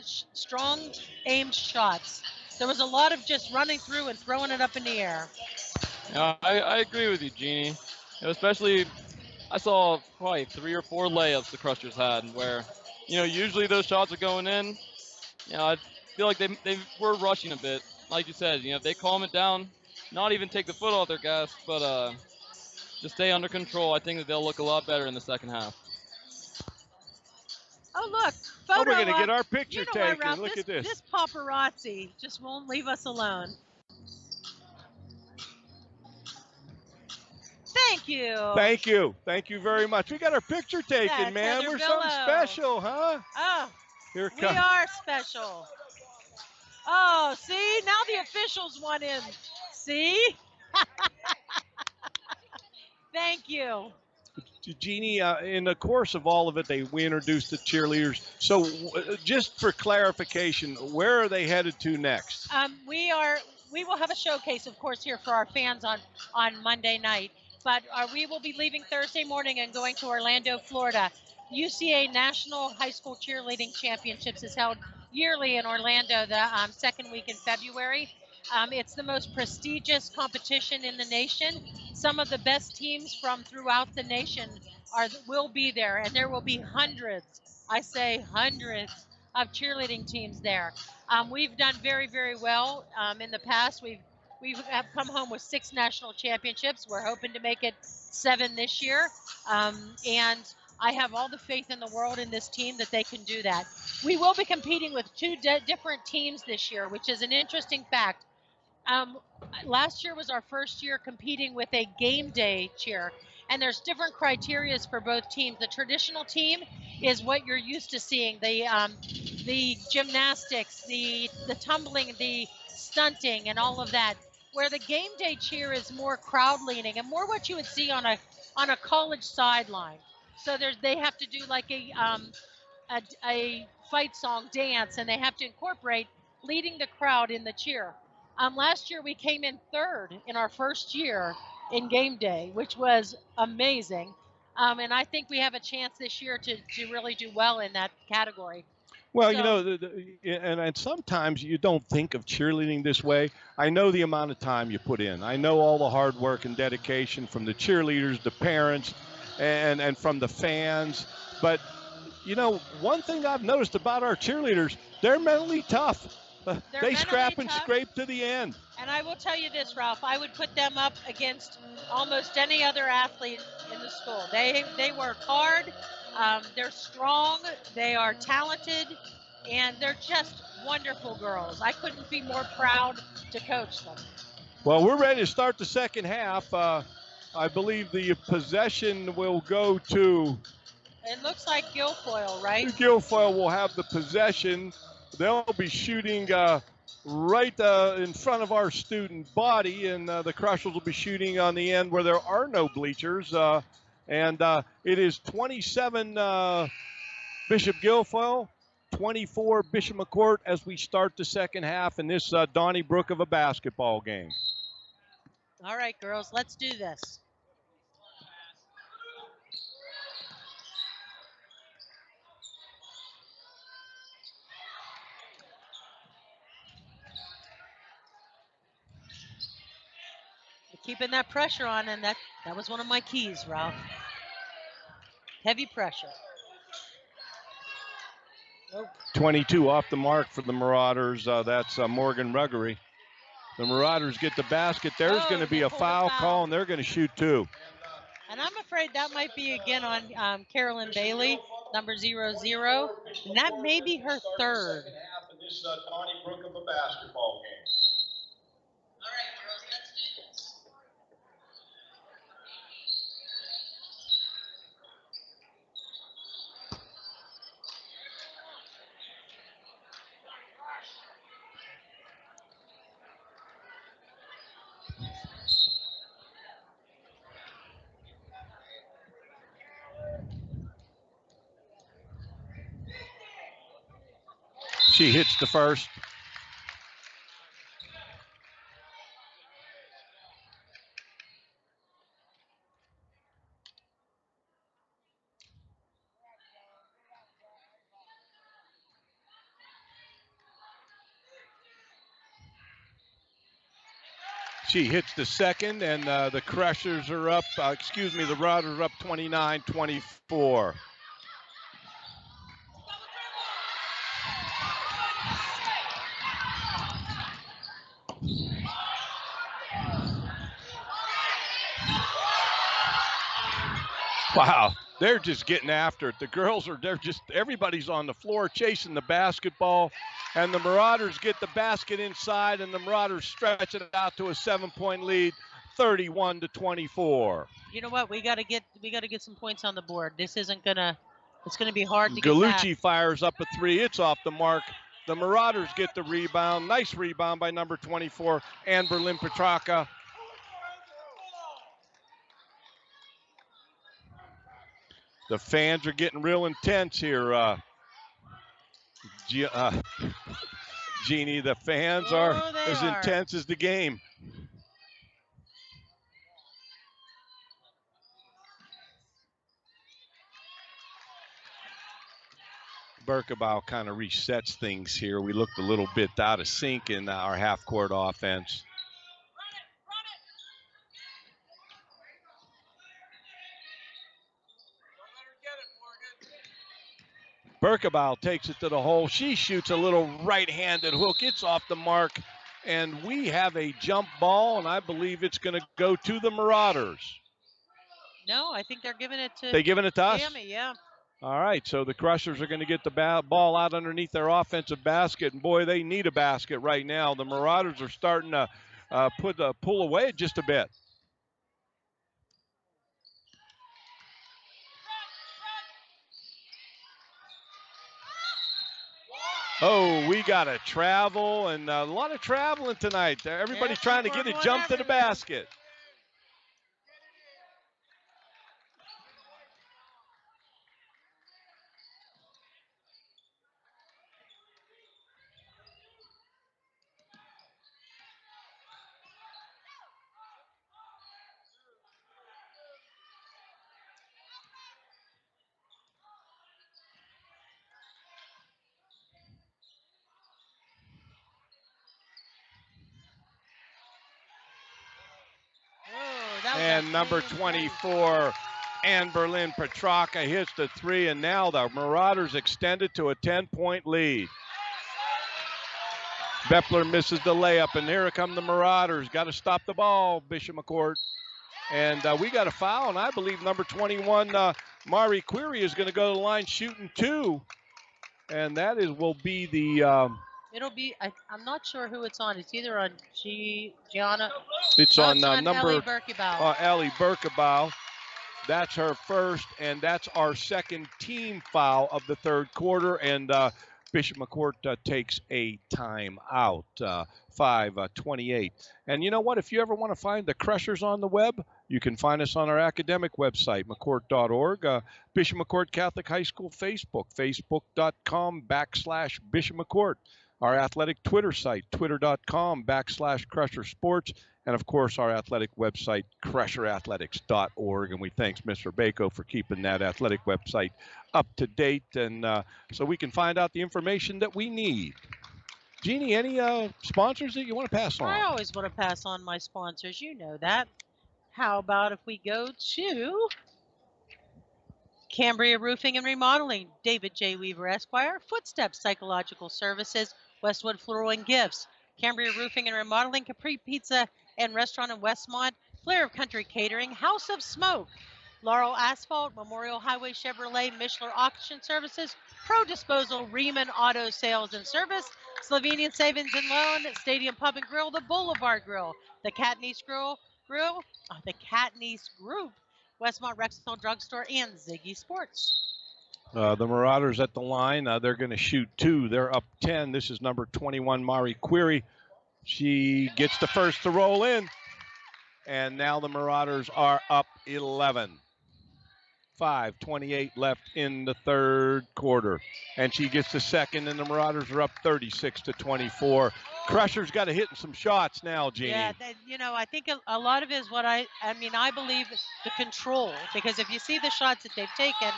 aimed shots. There was a lot of just running through and throwing it up in the air. Yeah, I agree with you, Jeannie. Especially, I saw probably 3 or 4 layups the Crushers had where, usually those shots are going in. I feel like they were rushing a bit. Like you said, if they calm it down, not even take the foot off their gas, but just stay under control, I think that they'll look a lot better in the second half. Oh, look. We're going to get our picture taken. Ralph, Look at this. This paparazzi just won't leave us alone. Thank you. Thank you. Thank you very much. We got our picture taken, That's man. Heather We're Billow. something special, huh? Oh, Here it we comes. are special. Oh, see? Now the officials want in. See? Thank you. Jeannie, in the course of all of it, we introduced the cheerleaders. So just for clarification, where are they headed to next? We will have a showcase, of course, here for our fans on Monday night. But we will be leaving Thursday morning and going to Orlando, Florida. UCA National High School Cheerleading Championships is held yearly in Orlando the second week in February. It's the most prestigious competition in the nation. Some of the best teams from throughout the nation will be there, and there will be hundreds, I say hundreds, of cheerleading teams there. We've done very, very well in the past. We have come home with 6 national championships. We're hoping to make it 7 this year. And I have all the faith in the world in this team that they can do that. We will be competing with 2 different teams this year, which is an interesting fact. Last year was our first year competing with a game day cheer, and there's different criterias for both teams. The traditional team is what you're used to seeing, the gymnastics, the tumbling, the stunting, and all of that. Where the game day cheer is more crowd leaning and more what you would see on a college sideline. So they have to do like a fight song dance, and they have to incorporate leading the crowd in the cheer. Last year we came in 3rd in our first year in game day, which was amazing. And I think we have a chance this year to really do well in that category. Well, and sometimes you don't think of cheerleading this way. I know the amount of time you put in. I know all the hard work and dedication from the cheerleaders, the parents, and from the fans. But, one thing I've noticed about our cheerleaders, they're mentally tough. They scrap and scrape to the end. And I will tell you this, Ralph, I would put them up against almost any other athlete in the school. They work hard. They're strong, they are talented, and they're just wonderful girls. I couldn't be more proud to coach them. Well, we're ready to start the second half. I believe the possession will go to... It looks like Guilfoyle, right? Guilfoyle will have the possession. They'll be shooting right in front of our student body, and the Crushers will be shooting on the end where there are no bleachers. And it is 27 Bishop Guilfoyle, 24 Bishop McCourt as we start the second half in this Donnybrook of a basketball game. All right, girls, let's do this. Keeping that pressure on, and that was one of my keys, Ralph. Heavy pressure. Nope. 22 off the mark for the Marauders. That's Morgan Ruggery. The Marauders get the basket. There's going to be they a pulled a foul foul. call, and they're going to shoot 2. And I'm afraid that might be again on Carolyn Bailey, number 00. And that may be her third. This Tawny Brook of a basketball game. All right, girls, let's do this. She hits the first. She hits the second, and the Crushers are up. The Marauders are up 29-24. Wow, they're just getting after it. The girls everybody's on the floor chasing the basketball, and the Marauders get the basket inside, and the Marauders stretch it out to a 7-point lead, 31-24. You know what? We got to get some points on the board. It's gonna be hard to get Gallucci past. fires up a 3. It's off the mark. The Marauders get the rebound. Nice rebound by number 24, Ann Berlin-Petrarca. The fans are getting real intense here. Jeannie, the fans are as intense as the game. Berkebile kind of resets things here. We looked a little bit out of sync in our half-court offense. Berkebile takes it to the hole. She shoots a little right-handed hook. It's off the mark, and we have a jump ball, and I believe it's going to go to the Marauders. No, I think they're giving it to. They giving it to us? Tammy, yeah. All right, so the Crushers are going to get the ball out underneath their offensive basket, and boy, they need a basket right now. The Marauders are starting to pull away just a bit. Oh, we got to travel, and a lot of traveling tonight. Everybody's trying to get a jump to the basket. And number 24, Ann Berlin-Petrarca hits the 3, and now the Marauders extended to a 10-point lead. Bepler misses the layup, and here come the Marauders. Got to stop the ball, Bishop McCourt. And we got a foul, and I believe number 21, Mari Query, is going to go to the line shooting 2. And that will be the... It'll be, I'm not sure who it's on. It's either on Gianna. It's on number Ellie Berkebile. Ellie Berkebile. That's her first, and that's our second team foul of the third quarter. And Bishop McCourt takes a timeout, 5:28. And you know what? If you ever want to find the Crushers on the web, you can find us on our academic website, mccourt.org. Bishop McCourt Catholic High School Facebook, facebook.com/Bishop McCourt. Our athletic Twitter site, twitter.com/Crusher Sports. And, of course, our athletic website, crusherathletics.org. And we thank Mr. Bako for keeping that athletic website up to date, and so we can find out the information that we need. Jeannie, any sponsors that you want to pass on? I always want to pass on my sponsors. You know that. How about if we go to Cambria Roofing and Remodeling, David J. Weaver, Esquire, Footsteps Psychological Services, Westwood Floral and Gifts, Cambria Roofing and Remodeling, Capri Pizza and Restaurant in Westmont, Flair of Country Catering, House of Smoke, Laurel Asphalt, Memorial Highway Chevrolet, Mishler Auction Services, Pro Disposal, Riemann Auto Sales and Service, Slovenian Savings and Loan, Stadium Pub and Grill, the Boulevard Grill, the Katniss the Katniss Group, Westmont Rexall Drugstore, and Ziggy Sports. The Marauders at the line. They're going to shoot 2. They're up 10. This is number 21, Mari Query. She gets the first to roll in. And now the Marauders are up 11. 5:28 left in the third quarter. And she gets the second, and the Marauders are up 36-24. Crusher's got to hit some shots now, Jeannie. Yeah, I think a lot of it is what I believe the control. Because if you see the shots that they've taken,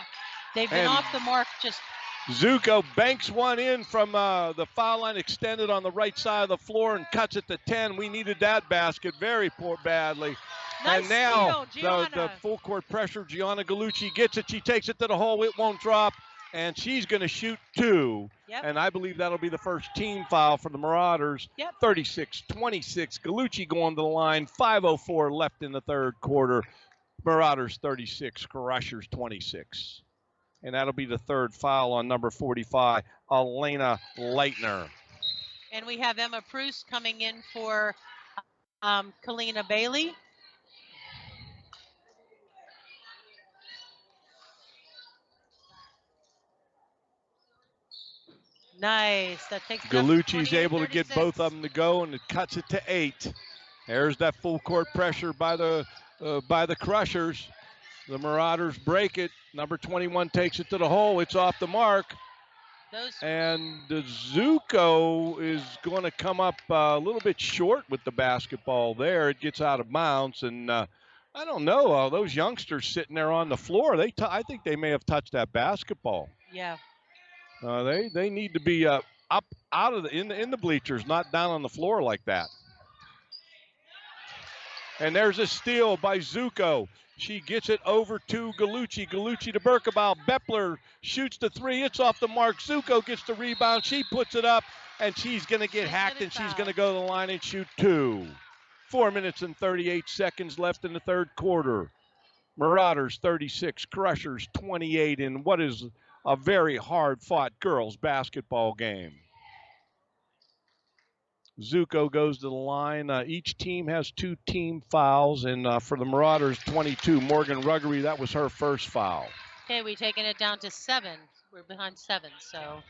they've been off the mark just. Zucco banks one in from the foul line, extended on the right side of the floor, and cuts it to 10. We needed that basket very badly. Nice and now steal, the full court pressure, Gianna Gallucci gets it. She takes it to the hole. It won't drop, and she's going to shoot 2. Yep. And I believe that'll be the first team foul for the Marauders. Yep. 36-26. Gallucci going to the line. 5:04 left in the third quarter. Marauders 36, Crushers 26. And that'll be the third foul on number 45, Elena Leitner. And we have Emma Proust coming in for Kalina Bailey. Nice. That takes Gallucci's able to get both of them to go, and it cuts it to 8. There's that full court pressure by the Crushers. The Marauders break it. Number 21 takes it to the hole. It's off the mark. And the Zucco is going to come up a little bit short with the basketball there. It gets out of bounds, and I don't know. Those youngsters sitting there on the floor, I think they may have touched that basketball. Yeah. They need to be up out of in the bleachers, not down on the floor like that. And there's a steal by Zucco. She gets it over to Gallucci. Gallucci to Berkebile. Bepler shoots the 3. It's off the mark. Zucco gets the rebound. She puts it up, and she's going to get hacked, and she's going to go to the line and shoot 2. 4 minutes and 38 seconds left in the third quarter. Marauders 36, Crushers 28 in what is a very hard-fought girls basketball game. Zucco goes to the line. Each team has 2 team fouls, and for the Marauders, 22. Morgan Ruggery, that was her first foul. Okay, we've taken it down to 7. We're behind 7, so.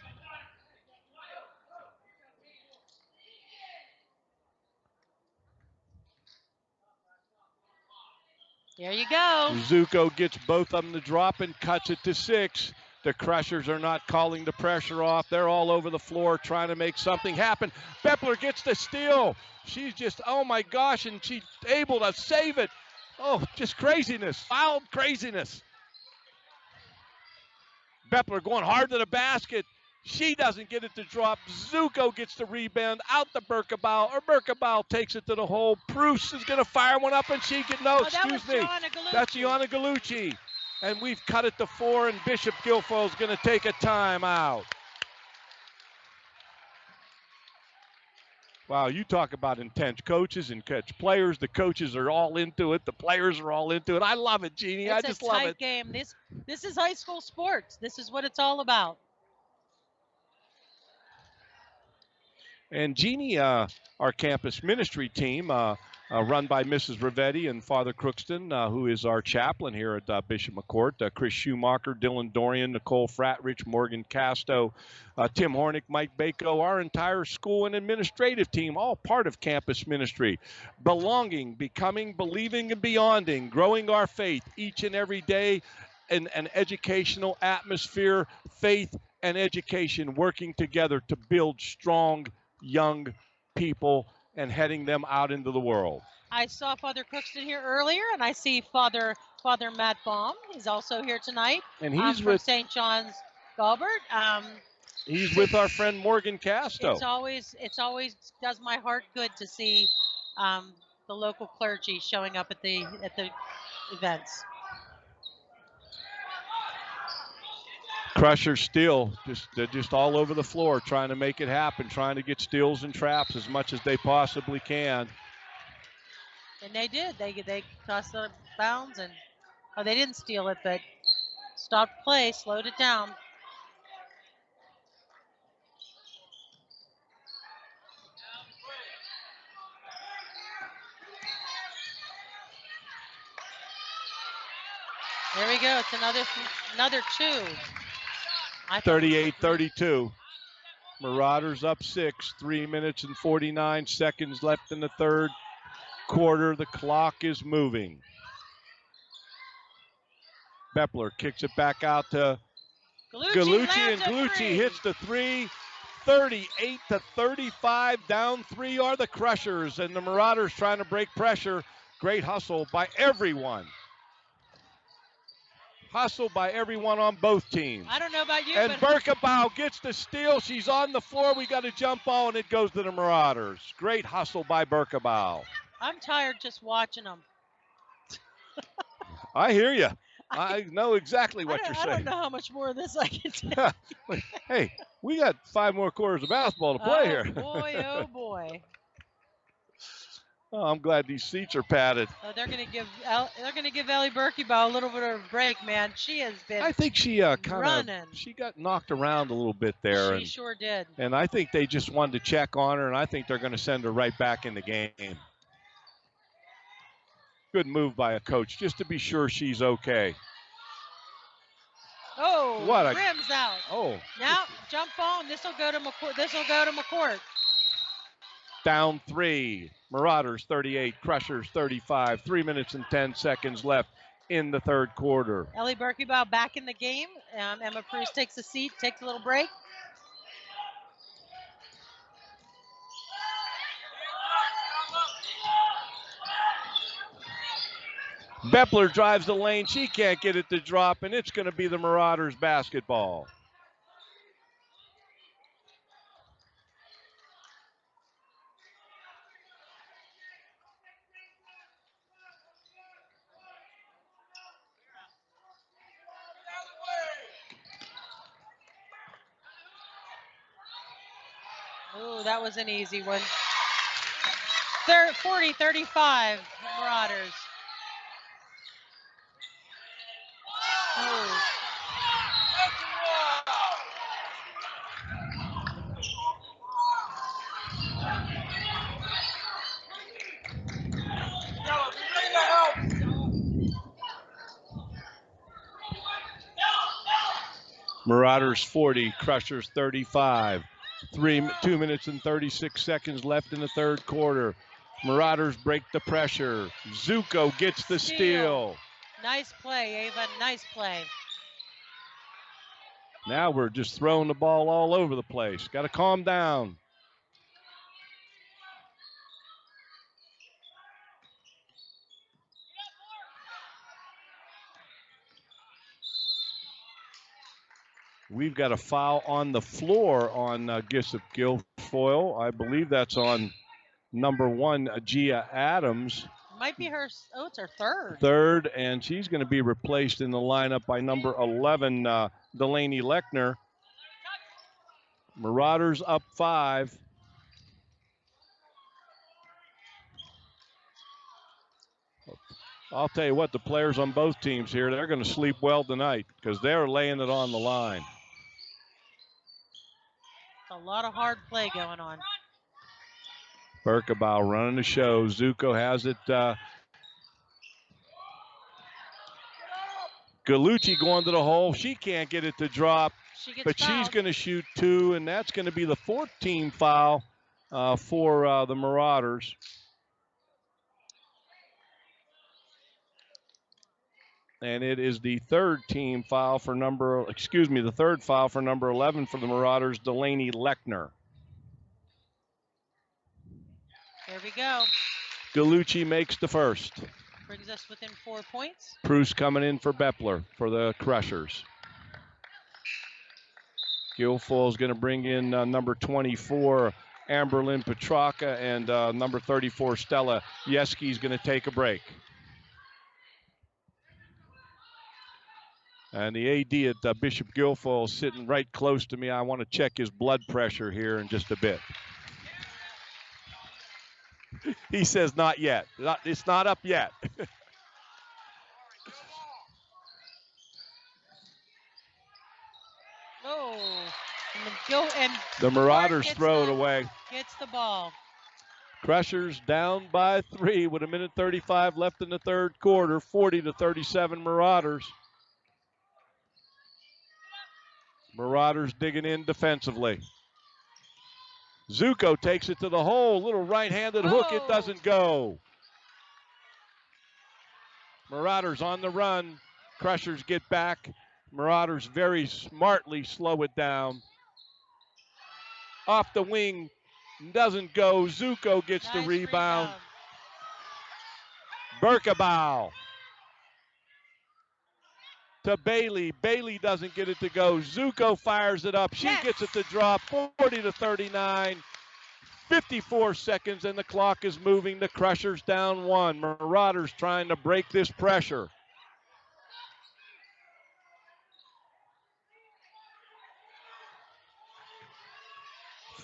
There you go. Zucco gets both of them to drop and cuts it to 6. The Crushers are not calling the pressure off. They're all over the floor trying to make something happen. Bepler gets the steal. She's just, oh my gosh, and she's able to save it. Oh, just craziness, foul craziness. Bepler going hard to the basket. She doesn't get it to drop. Zucco gets the rebound out to Berkebile, or Berkebile takes it to the hole. Bruce is going to fire one up, and she can, excuse me. That's Gianna Gallucci. And we've cut it to 4, and Bishop Guilfoyle is going to take a timeout. Wow, you talk about intense coaches and catch players. The coaches are all into it. The players are all into it. I love it, Jeannie. I just love it. It's a tight game. This is high school sports. This is what it's all about. And Jeannie, our campus ministry team, run by Mrs. Rivetti and Father Crookston, who is our chaplain here at Bishop McCourt. Chris Schumacher, Dylan Dorian, Nicole Fratrich, Morgan Casto, Tim Hornick, Mike Bako, our entire school and administrative team, all part of campus ministry. Belonging, becoming, believing, and beyonding, growing our faith each and every day in an educational atmosphere, faith and education working together to build strong young people and heading them out into the world. I saw Father Crookston here earlier, and I see Father Matt Baum. He's also here tonight. And he's from with St. John's Galbert. He's with our friend Morgan Casto. It's always does my heart good to see the local clergy showing up at the events. Crushers still they're just all over the floor trying to make it happen, trying to get steals and traps as much as they possibly can. And they did. They tossed out of bounds and they didn't steal it, but stopped play, slowed it down. There we go. It's another two. 38-32. Marauders up 6. 3 minutes and 49 seconds left in the third quarter. The clock is moving. Bepler kicks it back out to Gallucci, and Gallucci hits the three. 38-35. Down 3 are the Crushers, and the Marauders trying to break pressure. Great hustle by everyone. Hustle by everyone on both teams. I don't know about you, and Berkebau gets the steal. She's on the floor. We got to jump ball, and it goes to the Marauders. Great hustle by Berkebau. I'm tired just watching them. I hear you. I know exactly what you're saying. I don't know how much more of this I can take. Hey, we got 5 more quarters of basketball to play here. Oh boy. Oh, I'm glad these seats are padded. Oh, they're gonna give Ellie Berkebau a little bit of a break, man. She has been. I think she she got knocked around a little bit there. She sure did. And I think they just wanted to check on her, and I think they're going to send her right back in the game. Good move by a coach, just to be sure she's okay. Oh, what a rims out. Oh. Now jump ball, and this will go to McCourt. Down 3. Marauders 38, Crushers 35. 3 minutes and 10 seconds left in the third quarter. Ellie Berkebau back in the game. Emma Cruz takes a seat, takes a little break. Bepler drives the lane. She can't get it to drop, and it's going to be the Marauders basketball. Ooh, that was an easy one. 40-35, Marauders. Oh. Marauders 40, Crushers 35. 2 minutes and 36 seconds left in the third quarter. Marauders break the pressure. Zucco gets the steal. Nice play, Ava. Nice play. Now we're just throwing the ball all over the place. Got to calm down. We've got a foul on the floor on Gissup Guilfoyle. I believe that's on number 1, Gia Adams. Might be her. Oh, it's her third. Third, and she's going to be replaced in the lineup by number 11, Delaney Lechner. Marauders up 5. I'll tell you what, the players on both teams here, they're going to sleep well tonight because they're laying it on the line. A lot of hard play going on. Berkebau running the show. Zucco has it. Gallucci going to the hole. She can't get it to drop, but she's going to shoot 2, and that's going to be the 4th team foul for the Marauders. And it is the third foul for number 11 for the Marauders, Delaney Lechner. There we go. Gallucci makes the first. Brings us within 4 points. Proust coming in for Bepler for the Crushers. Guilfoyle is going to bring in number 24, Amberlyn Petraka, and number 34, Stella Yeski is going to take a break. And the AD at Bishop Guilfoyle is sitting right close to me. I want to check his blood pressure here in just a bit. He says not yet. It's not up yet. Oh, and The Marauders Gets throw it away. Gets the ball. Crushers down by 3 with 1:35 left in the third quarter. 40-37 Marauders. Marauders digging in defensively. Zucco takes it to the hole. Little right-handed hook. It doesn't go. Marauders on the run. Crushers get back. Marauders very smartly slow it down. Off the wing. Doesn't go. Zucco gets the rebound. Berkebile to Bailey. Bailey doesn't get it to go. Zucco fires it up. She gets it to drop. 40-39. 54 seconds and the clock is moving. The Crushers down 1. Marauders trying to break this pressure.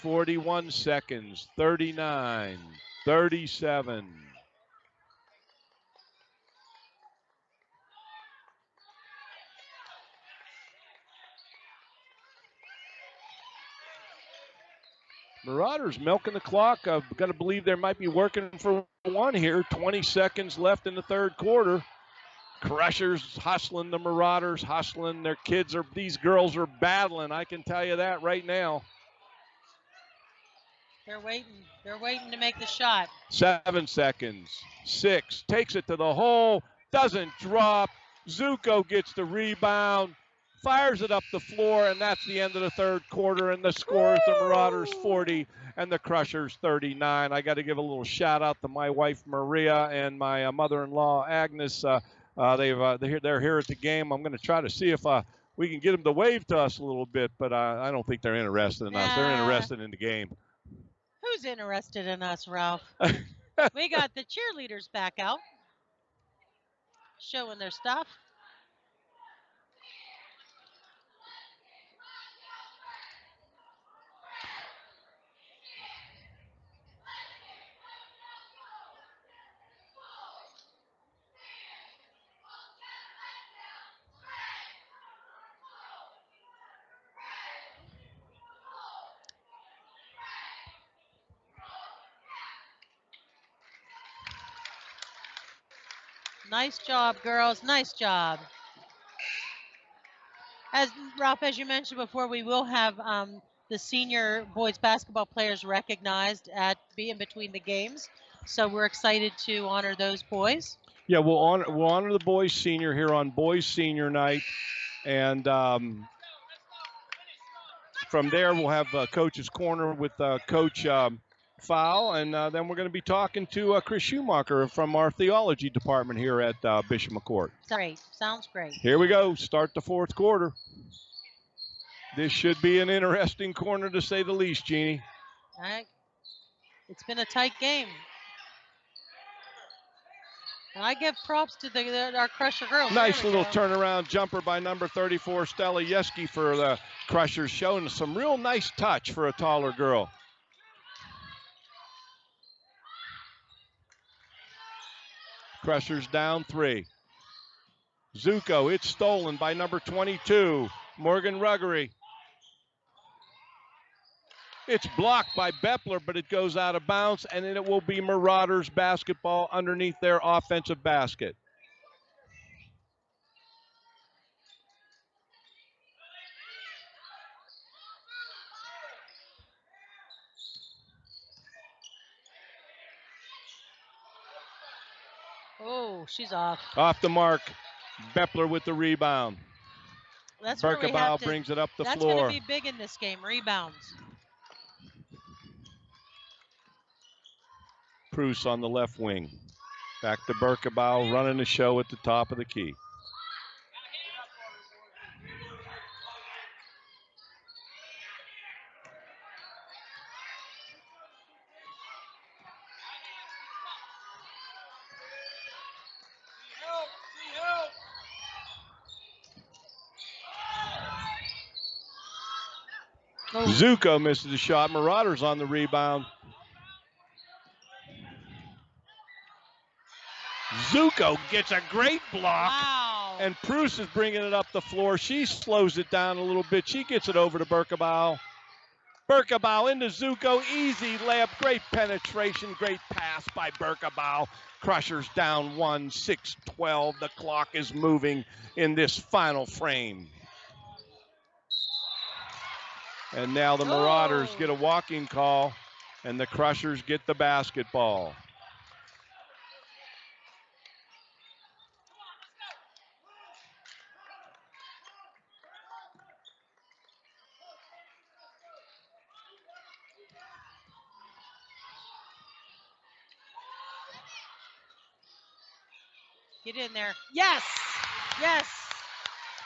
.41 seconds. 39. 37. Marauders milking the clock. I've got to believe they might be working for one here. 20 seconds left in the third quarter. Crushers hustling the Marauders, hustling. Their kids are, these girls are battling. I can tell you that right now. They're waiting. They're waiting to make the shot. 7 seconds. 6. Takes it to the hole. Doesn't drop. Zucco gets the rebound. Fires it up the floor, and that's the end of the third quarter. And the score is the Marauders 40 and the Crushers 39. I got to give a little shout out to my wife Maria and my mother-in-law Agnes. They're here at the game. I'm going to try to see if we can get them to wave to us a little bit, but I don't think they're interested in us. They're interested in the game. Who's interested in us, Ralph? We got the cheerleaders back out, showing their stuff. Nice job, girls. Nice job. As Ralph, as you mentioned before, we will have the senior boys basketball players recognized at in between the games. So we're excited to honor those boys. Yeah, we'll honor the boys senior here on boys senior night, and from there we'll have Coach's Corner with Coach Fowl, and then we're going to be talking to Chris Schumacher from our theology department here at Bishop McCourt. Great. Sounds great. Here we go. Start the fourth quarter. This should be an interesting corner to say the least, Jeannie. All right. It's been a tight game. And I give props to our Crusher girls. Nice little turnaround jumper by number 34, Stella Yeski for the Crushers, showing some real nice touch for a taller girl. Crushers down 3. Zucco, it's stolen by number 22, Morgan Ruggery. It's blocked by Beppler, but it goes out of bounds, and then it will be Marauders basketball underneath their offensive basket. Oh, she's off. Off the mark. Beppler with the rebound. That's where we have to, brings it up the floor. That's going to be big in this game, rebounds. Pruce on the left wing. Back to Berkebile, running the show at the top of the key. Oh. Zucco misses the shot. Marauders on the rebound. Zucco gets a great block. Wow. And Pruce is bringing it up the floor. She slows it down a little bit. She gets it over to Berkebile. Berkebile into Zucco. Easy layup. Great penetration. Great pass by Berkebile. Crushers down 1, 6-12. The clock is moving in this final frame. And now the Marauders get a walking call, and the Crushers get the basketball. Get in there. Yes. Yes.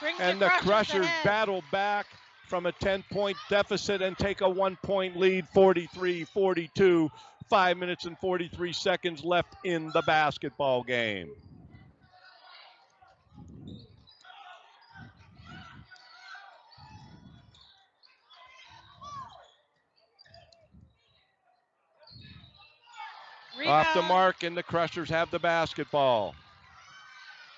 Brings And the Crushers ahead. battle back from a 10-point deficit and take a 1-point lead, 43-42. 5 minutes and 43 seconds left in the basketball game. Rebound. Off the mark, and the Crushers have the basketball.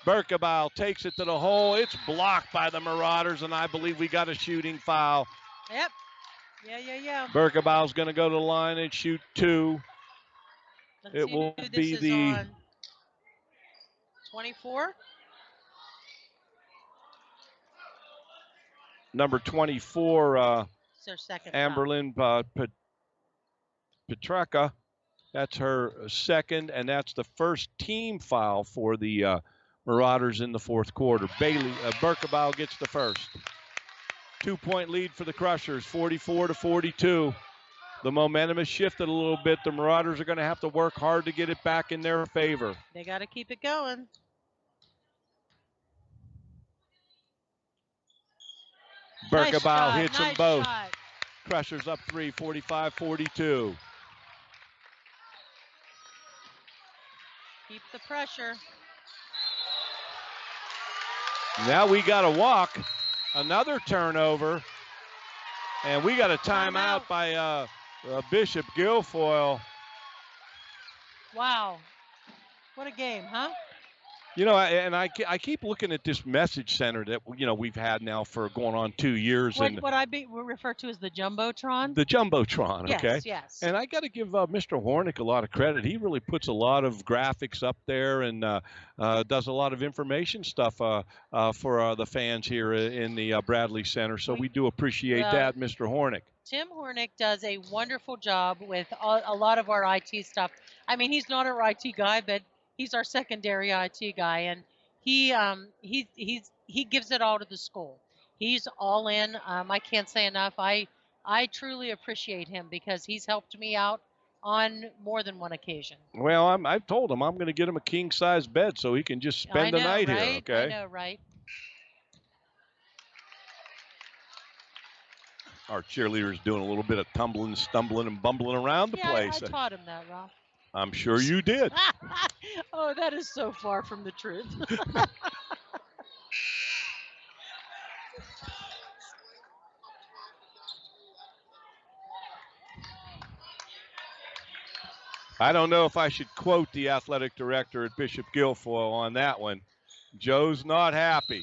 Berkebile takes it to the hole. It's blocked by the Marauders, and I believe we got a shooting foul. Yep. Yeah. Berkebile's going to go to the line and shoot 2. It will be the 24. number 24, It's their second. Amberlyn Petraka. That's her second, and that's the first team foul for the Marauders in the fourth quarter. Berkebile gets the first. 2-point lead for the Crushers, 44-42. The momentum has shifted a little bit. The Marauders are going to have to work hard to get it back in their favor. They got to keep it going. Berkebile hits them both. Shot. Crushers up 3, 45-42. Keep the pressure. Now we got to walk. Another turnover. And we got a timeout by Bishop Guilfoyle. Wow. What a game, huh? You know, I keep looking at this message center that, we've had now for going on 2 years. What I refer to as the Jumbotron? The Jumbotron, okay? Yes. And I got to give Mr. Hornick a lot of credit. He really puts a lot of graphics up there and does a lot of information stuff for the fans here in the Bradley Center. So we do appreciate that, Mr. Hornick. Tim Hornick does a wonderful job with a lot of our IT stuff. I mean, he's not our IT guy, but he's our secondary IT guy, and he gives it all to the school. He's all in. I can't say enough. I truly appreciate him because he's helped me out on more than one occasion. Well, I've told him I'm going to get him a king-size bed so he can just spend the night right? here, okay? I know, right? Our cheerleader's doing a little bit of tumbling, stumbling, and bumbling around the place. I taught him that, Ralph. I'm sure you did. Oh, that is so far from the truth. I don't know if I should quote the athletic director at Bishop Guilfoyle on that one. Joe's not happy.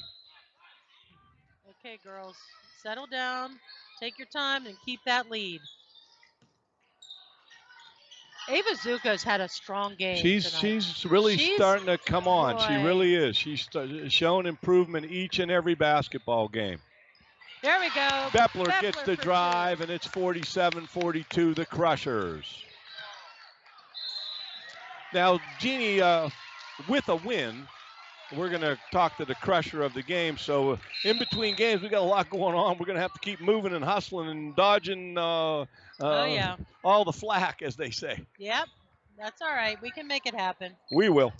Okay, girls, settle down, take your time, and keep that lead. Ava Zucco's had a strong game. She's really starting to come on. She really is. She's shown improvement each and every basketball game. There we go. Beppler gets the drive, and it's 47-42, the Crushers. Now, Jeannie, with a win, we're going to talk to the crusher of the game. So in between games, we got a lot going on. We're going to have to keep moving and hustling and dodging all the flack, as they say. Yep, that's all right. We can make it happen. We will.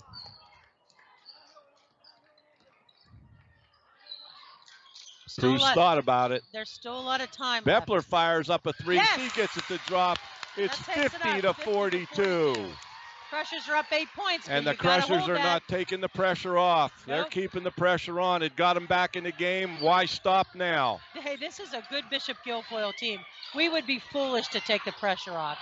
Cruz thought about it. There's still a lot of time Beppler left. fires up a three. Yes! She gets it to drop. It's 50-42. Crushers are up 8 points. And but the you gotta Crushers hold are that. not taking the pressure off. They're Nope. keeping the pressure on. It got them back in the game. Why stop now? Hey, this is a good Bishop Guilfoyle team. We would be foolish to take the pressure off.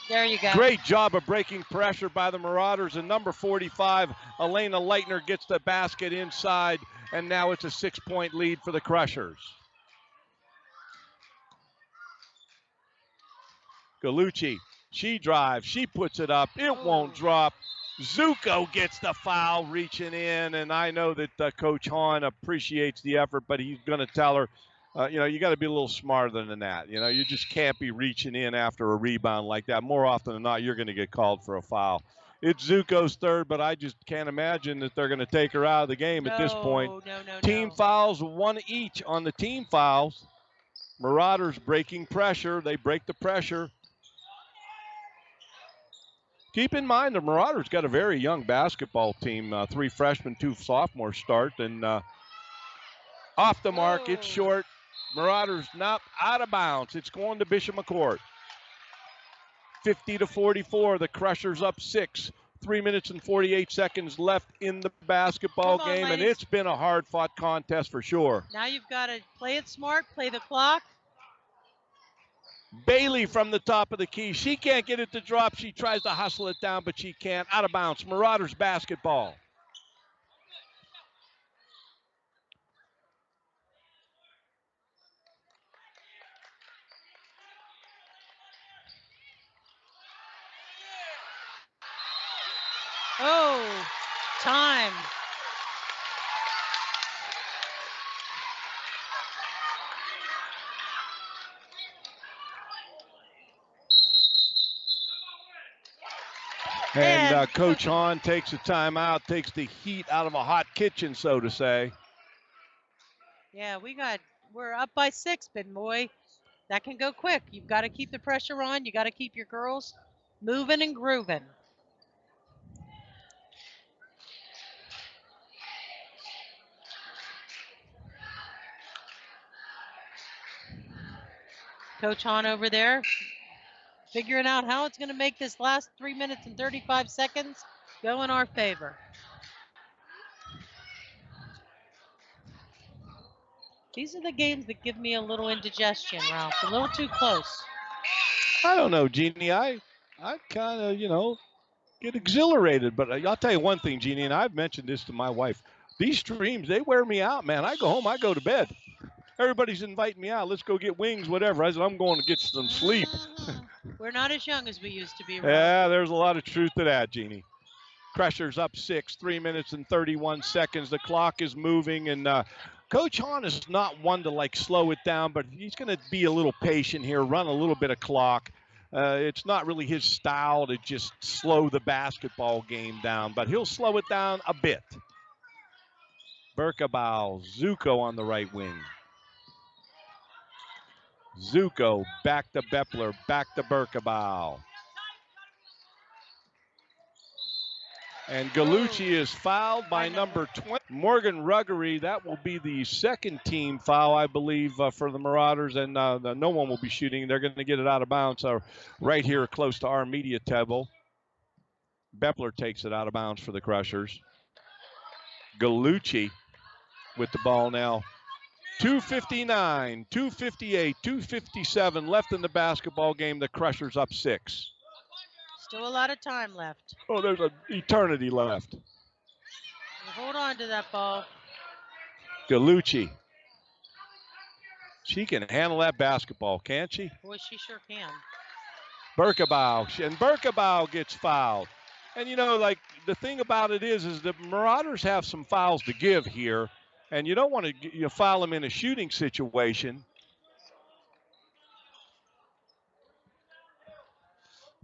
There you go. Great job of breaking pressure by the Marauders. And number 45, Elena Leitner, gets the basket inside. And now it's a 6-point lead for the Crushers. Galucci, she drives. She puts it up. It won't drop. Zucco gets the foul reaching in. And I know that Coach Hahn appreciates the effort, but he's going to tell her, you got to be a little smarter than that. You just can't be reaching in after a rebound like that. More often than not, you're going to get called for a foul. It's Zucco's third, but I just can't imagine that they're going to take her out of the game at this point. No. Team fouls, 1 each on the team fouls. Marauders breaking pressure. They break the pressure. Keep in mind, the Marauders got a very young basketball team. 3 freshmen, 2 sophomores start. And off the mark, it's short. Marauders not out of bounds. It's going to Bishop McCourt. 50-44. The Crushers up 6. 3 minutes and 48 seconds left in the basketball game. Ladies. And it's been a hard-fought contest for sure. Now you've got to play it smart, play the clock. Bailey from the top of the key. She can't get it to drop. She tries to hustle it down, but she can't. Out of bounds. Marauders basketball. Oh, time. And Coach Hahn takes a timeout, takes the heat out of a hot kitchen, so to say. Yeah, we're up by 6, big boy. That can go quick. You've got to keep the pressure on. You got to keep your girls moving and grooving. Coach Hahn over there figuring out how it's going to make this last 3 minutes and 35 seconds go in our favor. These are the games that give me a little indigestion, Ralph. A little too close. I don't know, Jeannie. I kind of, get exhilarated. But I'll tell you one thing, Jeannie, and I've mentioned this to my wife. These streams, they wear me out, man. I go home, I go to bed. Everybody's inviting me out. Let's go get wings, whatever. I said, I'm going to get some sleep. We're not as young as we used to be, Ralph. Yeah, there's a lot of truth to that, Jeannie. Crushers up 6, 3 minutes and 31 seconds. The clock is moving, and Coach Hahn is not one to slow it down, but he's going to be a little patient here, run a little bit of clock. It's not really his style to just slow the basketball game down, but he'll slow it down a bit. Berkebau, Zucco on the right wing. Zucco back to Bepler, back to Berkebau. And Galucci is fouled by number 20. Morgan Ruggery, that will be the second team foul, I believe, for the Marauders. And no one will be shooting. They're going to get it out of bounds right here close to our media table. Bepler takes it out of bounds for the Crushers. Galucci with the ball now. 2:59, 2:58, 2:57 left in the basketball game. The Crushers up 6. Still a lot of time left. Oh, there's an eternity left. Hold on to that ball. Galucci. She can handle that basketball, can't she? Boy, she sure can. Berkebau. And Berkebau gets fouled. And, the thing about it is the Marauders have some fouls to give here. And you don't want to foul them in a shooting situation.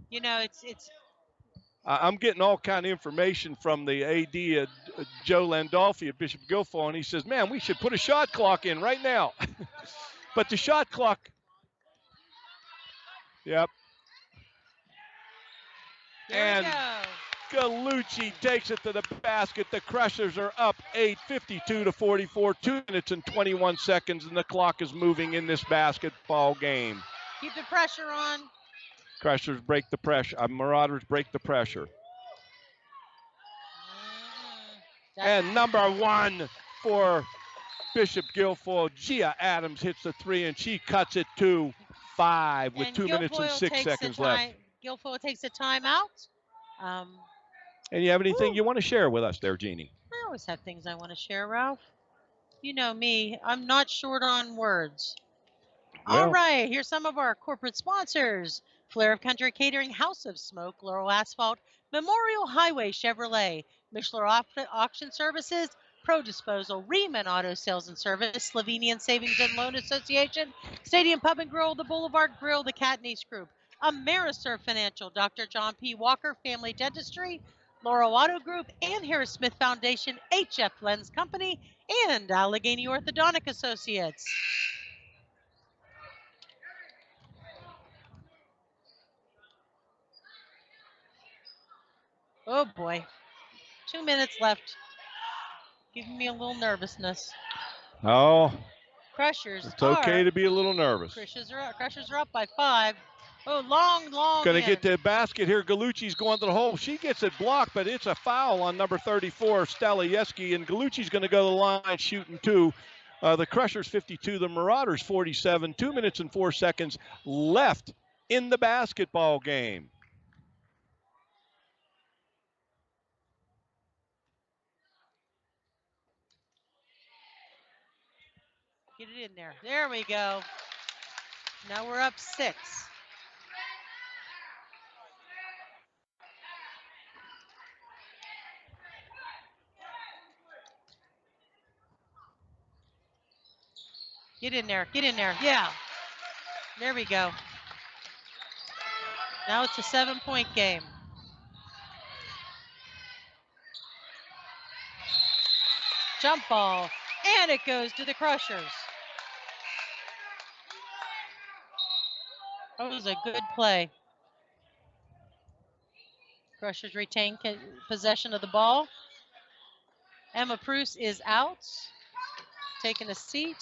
It's. I'm getting all kind of information from the AD, Joe Landolfi at Bishop Guilfoyle, and he says, man, we should put a shot clock in right now. But the shot clock, yep. There and Galucci takes it to the basket. The Crushers are up 8, 52-44, 2 minutes and 21 seconds, and the clock is moving in this basketball game. Keep the pressure on. Crushers break the pressure. Marauders break the pressure. And number 1 for Bishop Guilfoyle, Gia Adams hits the 3, and she cuts it to 5 with 2 minutes and 6 seconds left. Guilfoyle takes a timeout. And you have anything you want to share with us there, Jeannie? I always have things I want to share, Ralph. You know me, I'm not short on words. Well, all right, here's some of our corporate sponsors. Flair of Country Catering, House of Smoke, Laurel Asphalt, Memorial Highway Chevrolet, Mishler Auction Services, Pro Disposal, Riemann Auto Sales and Service, Slovenian Savings and Loan Association, Stadium Pub and Grill, the Boulevard Grill, the Katniss Group, Ameriserve Financial, Dr. John P. Walker Family Dentistry, Laurel Auto Group, and Harris Smith Foundation, HF Lens Company, and Allegheny Orthodontic Associates. Oh boy, 2 minutes left. Giving me a little nervousness. Oh, Crushers. it's okay to be a little nervous. Crushers are up by 5. Oh, long. Going to get the basket here. Gallucci's going to the hole. She gets it blocked, but it's a foul on number 34, Stella Yeski, and Gallucci's going to go to the line shooting 2. The Crushers 52, the Marauders 47. 2 minutes and 4 seconds left in the basketball game. Get it in there. There we go. Now we're up 6. Get in there. Yeah. There we go. Now it's a 7-point game. Jump ball. And it goes to the Crushers. That was a good play. Crushers retain possession of the ball. Emma Pruce is out, taking a seat.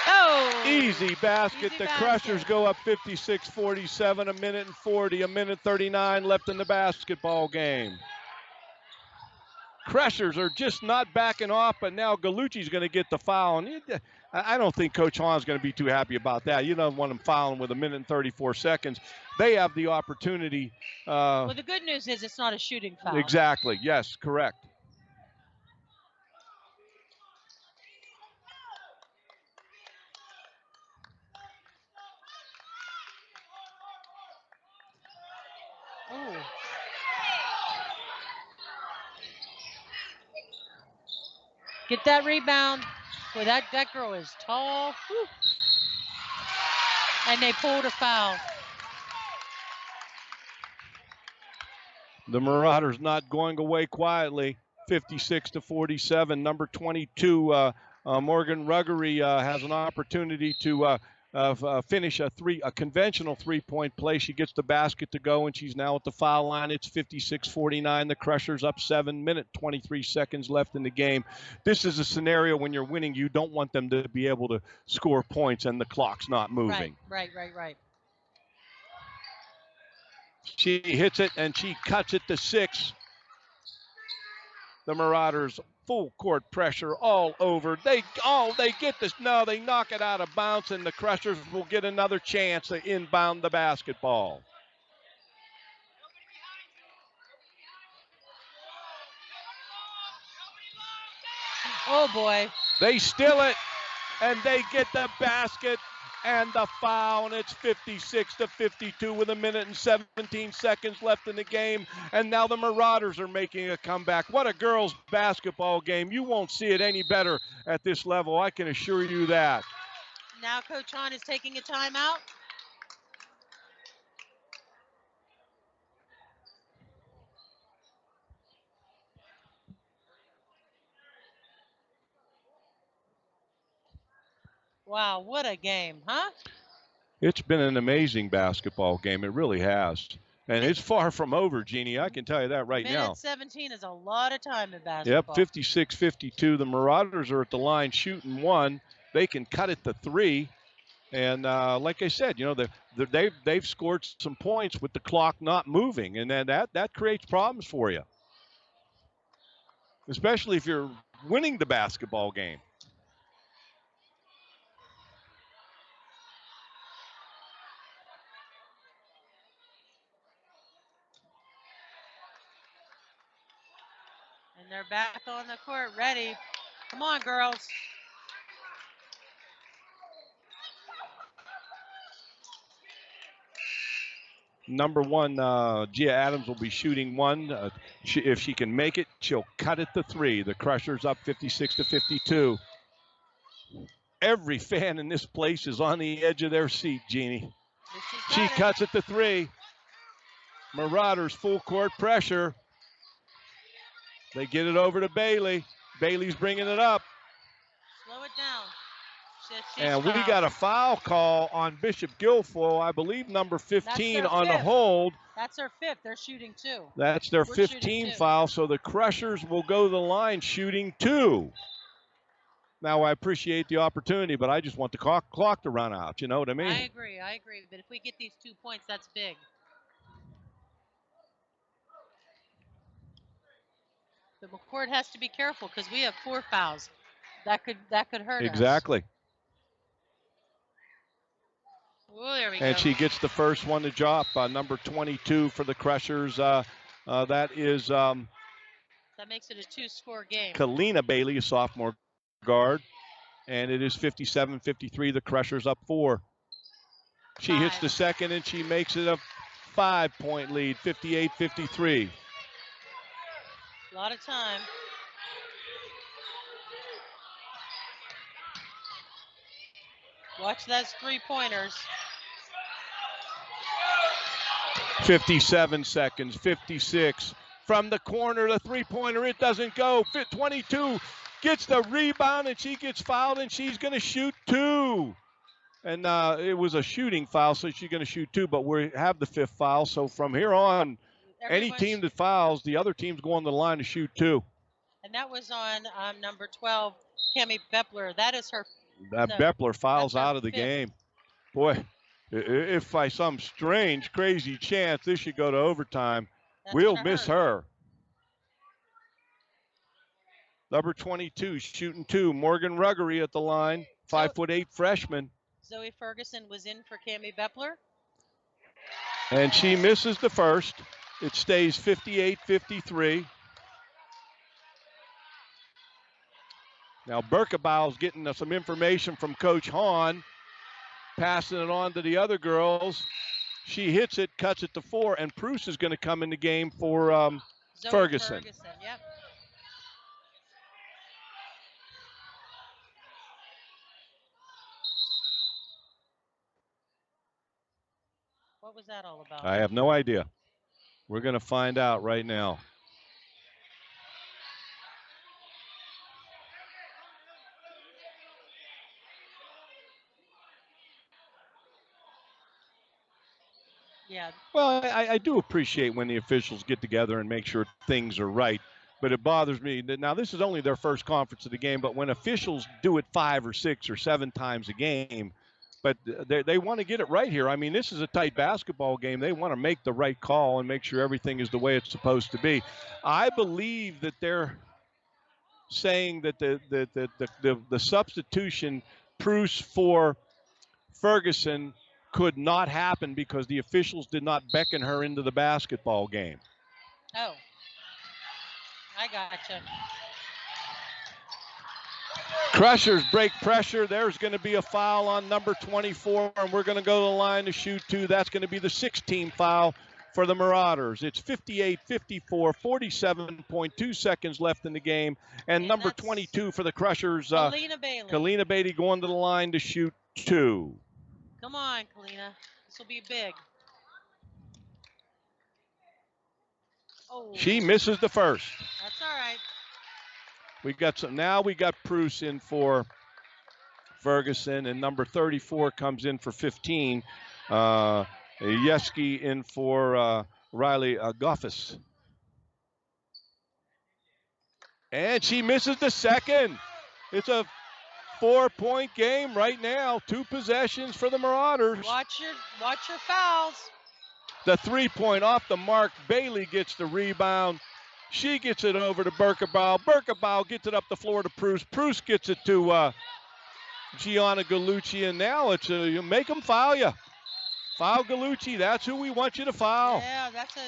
Oh! Easy basket. Easy the basket. Crushers go up 56-47, 1 minute and 40, 1 minute 39 left in the basketball game. Crushers are just not backing off, but now Gallucci's going to get the foul. And I don't think Coach Hahn's going to be too happy about that. You don't want him fouling with 1 minute and 34 seconds. They have the opportunity. Well, the good news is it's not a shooting foul. Exactly. Yes, correct. Ooh. Get that rebound. Boy, that girl is tall. Whew. And they pulled a foul. The Marauders not going away quietly. 56-47. Number 22, Morgan Ruggery has an opportunity to finish a conventional three-point play. She gets the basket to go, and she's now at the foul line. It's 56-49. The Crushers up 7 minutes, 23 seconds left in the game. This is a scenario when you're winning, you don't want them to be able to score points and the clock's not moving. Right. She hits it, and she cuts it to 6. The Marauders full court pressure all over. They get this. No, they knock it out of bounds, and the Crushers will get another chance to inbound the basketball. Oh boy. They steal it, and they get the basket and the foul, and it's 56-52 with 1 minute and 17 seconds left in the game. And now the Marauders are making a comeback. What a girls' basketball game. You won't see it any better at this level, I can assure you that. Now Coach Hahn is taking a timeout. Wow, what a game, huh? It's been an amazing basketball game. It really has. And it's far from over, Jeannie. I can tell you that right now. Minute 17 is a lot of time in Yep, basketball. 56-52. The Marauders are at the line shooting one. They can cut it to 3. And like I said, you know, they've scored some points with the clock not moving, and then that creates problems for you, especially if you're winning the basketball game. And they're back on the court, ready. Come on, girls. Number 1, Gia Adams will be shooting one. If she can make it, she'll cut it to 3. The Crushers up 56-52. Every fan in this place is on the edge of their seat, Jeannie. She cuts it to 3. Marauders full court pressure. They get it over to Bailey. Bailey's bringing it up. Slow it down. And we got a foul call on Bishop Guilfoyle, I believe number 15 on the hold. That's their 5th. They're shooting 2. That's their 15 foul, so the Crushers will go to the line shooting 2. Now, I appreciate the opportunity, but I just want the clock to run out. You know what I mean? I agree. But if we get these 2 points, that's big. But McCord has to be careful because we have 4 fouls. That could hurt us. Exactly. Oh, there we go. And she gets the first one to drop, number 22 for the Crushers. That is that makes it a 2-score game. Kalina Bailey, a sophomore guard. And it is 57-53. The Crushers up 4. She hits the second, and she makes it a 5-point lead, 58-53. A lot of time. Watch those 3-pointers. 57 seconds, 56. From the corner, the 3-pointer, it doesn't go. 22 gets the rebound, and she gets fouled, and she's going to shoot 2. And it was a shooting foul, so she's going to shoot 2, but we have the 5th foul. So from here on, any team that fouls, the other team's going to the line to shoot 2. And that was on number 12, Cammie Bepler. That is her. Bepler fouls out of the 5th. game. Boy, if by some strange, crazy chance this should go to overtime, we'll miss her. Number 22, shooting 2, Morgan Ruggery at the line, 5'8" freshman. Zoe Ferguson was in for Cammie Bepler. And she misses the first. It stays 58-53. Now Berkebau's getting some information from Coach Hahn, passing it on to the other girls. She hits it, cuts it to 4, and Pruce is going to come in the game for Ferguson. Yep. What was that all about? I have no idea. We're going to find out right now. Yeah. Well, I do appreciate when the officials get together and make sure things are right, but it bothers me that now this is only their first conference of the game, but when officials do it 5 or 6 or 7 times a game, but they want to get it right here. I mean, this is a tight basketball game. They want to make the right call and make sure everything is the way it's supposed to be. I believe that they're saying that the substitution Pruce for Ferguson could not happen because the officials did not beckon her into the basketball game. Oh, I gotcha. Crushers break pressure. There's going to be a foul on number 24, and we're going to go to the line to shoot 2. That's going to be the 6th foul for the Marauders. It's 58-54, 47.2 seconds left in the game, and number 22 for the Crushers, Kalina Bailey going to the line to shoot 2. Come on, Kalina. This will be big. Oh. She misses the first. That's all right. Now we got Pruce in for Ferguson, and number 34 comes in for 15. Yeski in for Riley Goffis. And she misses the second. It's a 4-point game right now. 2 possessions for the Marauders. Watch your fouls. The 3-point off the mark. Bailey gets the rebound. She gets it over to Berkebile. Berkebile gets it up the floor to Preuss. Preuss gets it to Gianna Gallucci. And now it's you make them foul you. Foul Gallucci. That's who we want you to foul. Yeah, that's a.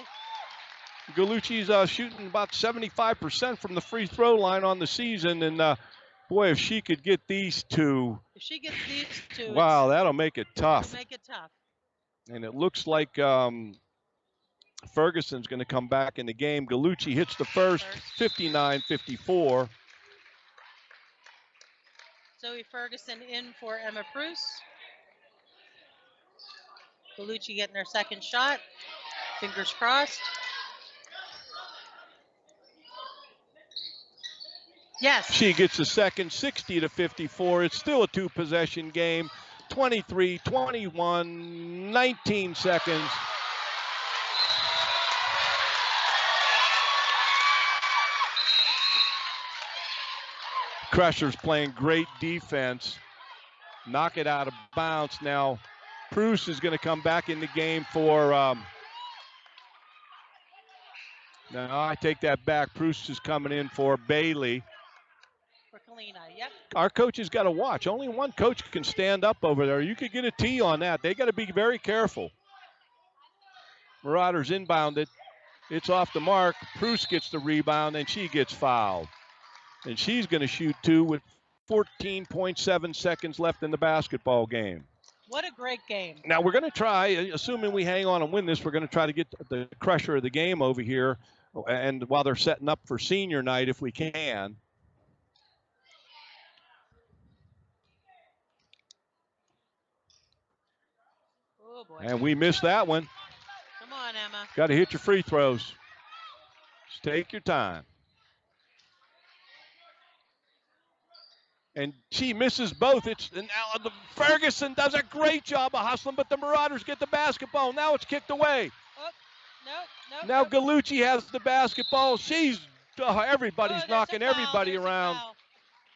Gallucci's shooting about 75% from the free throw line on the season. And boy, if she could get these two. If she gets these two. Wow, that'll make it tough. It'll make it tough. And it looks like Ferguson's going to come back in the game. Gallucci hits the first, 59-54. Zoe Ferguson in for Emma Preuss. Gallucci getting her second shot. Fingers crossed. Yes. She gets the second, 60-54. It's still a 2-possession game. 23, 21, 19 seconds. Crusher's playing great defense. Knock it out of bounds. Now, Preuss is going to come back in the game for. No, I take that back. Preuss is coming in for Bailey. For Kalina, yep. Our coaches got to watch. Only one coach can stand up over there. You could get a T on that. They got to be very careful. Marauders inbounded. It's off the mark. Preuss gets the rebound, and she gets fouled. And she's going to shoot 2 with 14.7 seconds left in the basketball game. What a great game. Now, we're going to try, assuming we hang on and win this, we're going to try to get the crusher of the game over here, and while they're setting up for senior night, if we can. Oh, boy. And we missed that one. Come on, Emma. Got to hit your free throws. Just take your time. And she misses both. Ferguson does a great job of hustling, but the Marauders get the basketball. Now it's kicked away. Oh, no. Now Gallucci has the basketball. Everybody's knocking everybody around.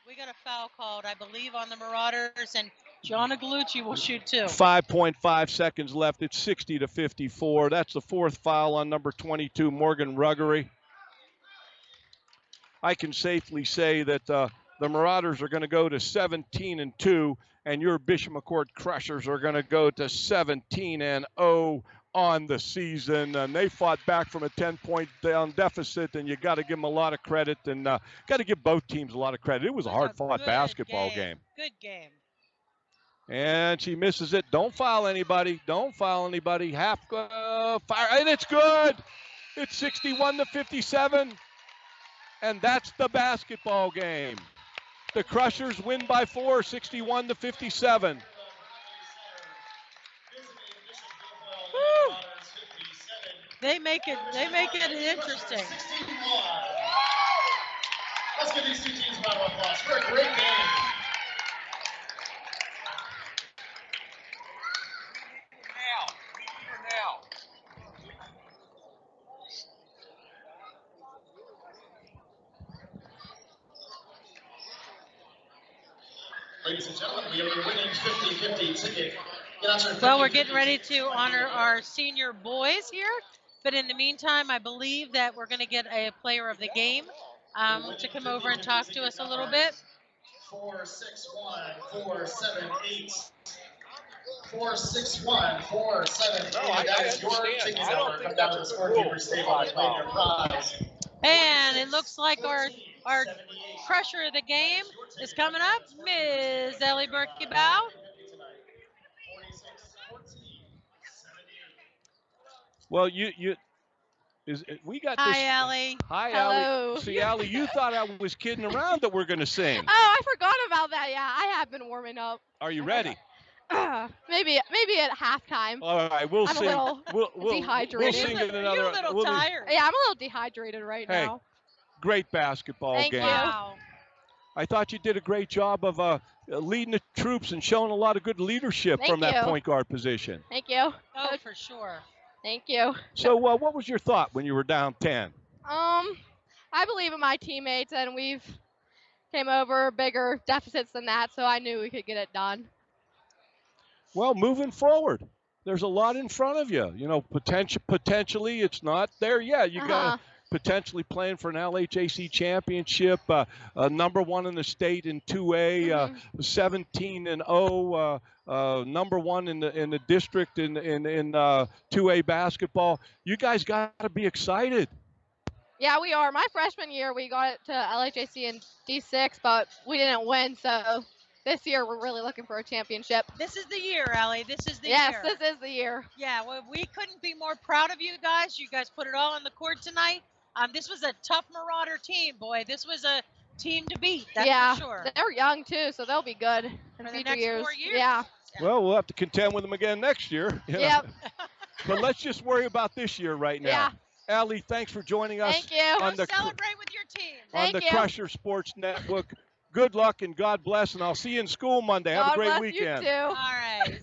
We got a foul called, I believe, on the Marauders, and Gianna Gallucci will shoot 2. 5.5 seconds left. It's 60-54. That's the 4th foul on number 22, Morgan Ruggery. I can safely say that the Marauders are going to go to 17-2, and your Bishop McCourt Crushers are going to go to 17-0 on the season. And they fought back from a 10-point down deficit, and you got to give them a lot of credit, and got to give both teams a lot of credit. It was a hard-fought basketball game. Good game. And she misses it. Don't foul anybody. Don't foul anybody. Half fire, and it's good. It's 61-57, and that's the basketball game. The Crushers win by 4, 61-57. Woo. They make it interesting. Let's give these two teams a round of applause for a great game. Ladies and gentlemen, we have a winning 50-50 ticket. Well, we're getting ready to honor our senior boys here, but in the meantime, I believe that we're going to get a player of the game to come over and talk to us a little bit. 461, 478. 461, 478. That is your ticket number. Come down to the scorekeeper's table and claim your prize. And it looks like our crusher of the game is coming up, Ms. Ellie Berkebile. Well, we got this. Hi, Allie. Hi, Hello. Allie. See, Allie, you thought I was kidding around that we're going to sing. Oh, I forgot about that. Yeah, I have been warming up. Are you ready? Maybe at halftime. All right, we'll I'm sing. a little We'll dehydrated. sing in another. You're a little tired. Yeah, I'm a little dehydrated right Hey, now. Great basketball Thank game. you. Wow. I thought you did a great job of leading the troops and showing a lot of good leadership Thank from that you. point guard position. Thank you. Oh, for sure. Thank you. So what was your thought when you were down 10? I believe in my teammates, and we've came over bigger deficits than that, so I knew we could get it done. Well, moving forward, there's a lot in front of you. You know, potentially it's not there yet. You got potentially playing for an LHAC championship, number 1 in the state in 2A, 17-0, number 1 in the district in 2A basketball. You guys got to be excited. Yeah, we are. My freshman year, we got it to LHAC in D6, but we didn't win, so this year we're really looking for a championship. This is the year, Allie. This is the year. Yes, this is the year. Yeah, well, we couldn't be more proud of you guys. You guys put it all on the court tonight. This was a tough Marauder team, boy. This was a team to beat, that's for sure. They're young, too, so they'll be good in For the future next years. 4 years. Yeah. Well, we'll have to contend with them again next year. Yep. But let's just worry about this year right now. Yeah. Allie, thanks for joining us. Thank you. On the, celebrate with your team. on the Crusher Sports Network. Good luck and God bless, and I'll see you in school Monday. Have a great weekend. You too. All right.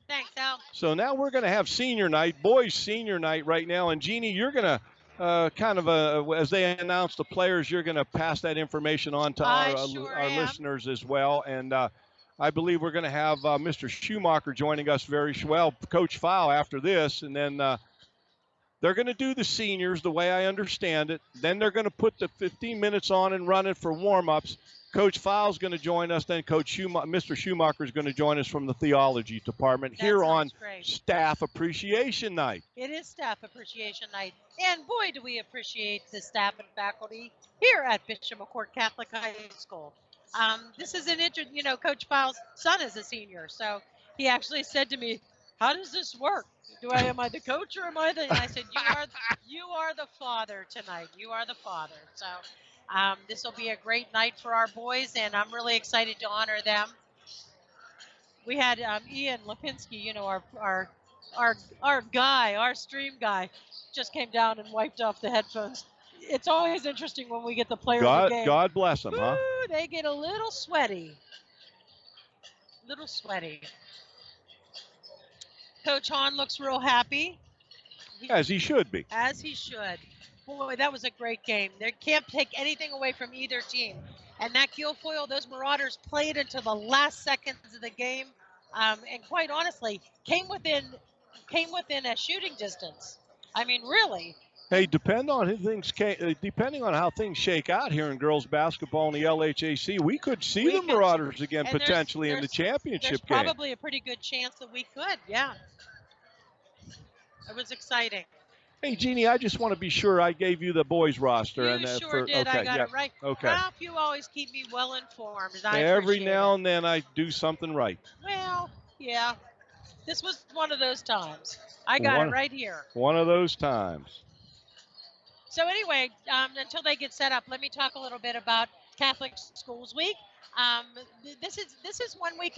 Thanks, Al. So now we're going to have senior night, boys senior night right now. And Jeannie, you're going to as they announce the players, you're going to pass that information on to our listeners as well. And I believe we're going to have Mr. Schumacher joining us Coach Fowl after this. And then they're going to do the seniors the way I understand it. Then they're going to put the 15 minutes on and run it for warm-ups. Coach Fowle's going to join us. Then Mr. Schumacher is going to join us from the theology department here on Staff Appreciation Night. It is Staff Appreciation Night. And boy, do we appreciate the staff and faculty here at Bishop McCourt Catholic High School. This is Coach Fowle's son is a senior. So he actually said to me, how does this work? Am I the coach or am I the? And I said, you are the father tonight. You are the father. So this will be a great night for our boys, and I'm really excited to honor them. We had Ian Lipinski, our guy, our stream guy, just came down and wiped off the headphones. It's always interesting when we get the players of the game. God bless them, huh? They get a little sweaty. Coach Hahn looks real happy. As he should be. As he should. Boy, that was a great game. They can't take anything away from either team. And that Guilfoyle, those Marauders played until the last seconds of the game, and quite honestly, came within a shooting distance. I mean, really. Hey, depending on how things shake out here in girls basketball in the LHAC, we could see the Marauders again potentially in the championship game. There's probably a pretty good chance that we could, yeah. It was exciting. Hey, Jeannie, I just want to be sure I gave you the boys roster. You sure did. I got it right. Okay. Ralph, you always keep me well informed. Every now and then I do something right. Well, yeah. This was one of those times. I got it right here. One of those times. So anyway, until they get set up, let me talk a little bit about Catholic Schools Week. This is 1 week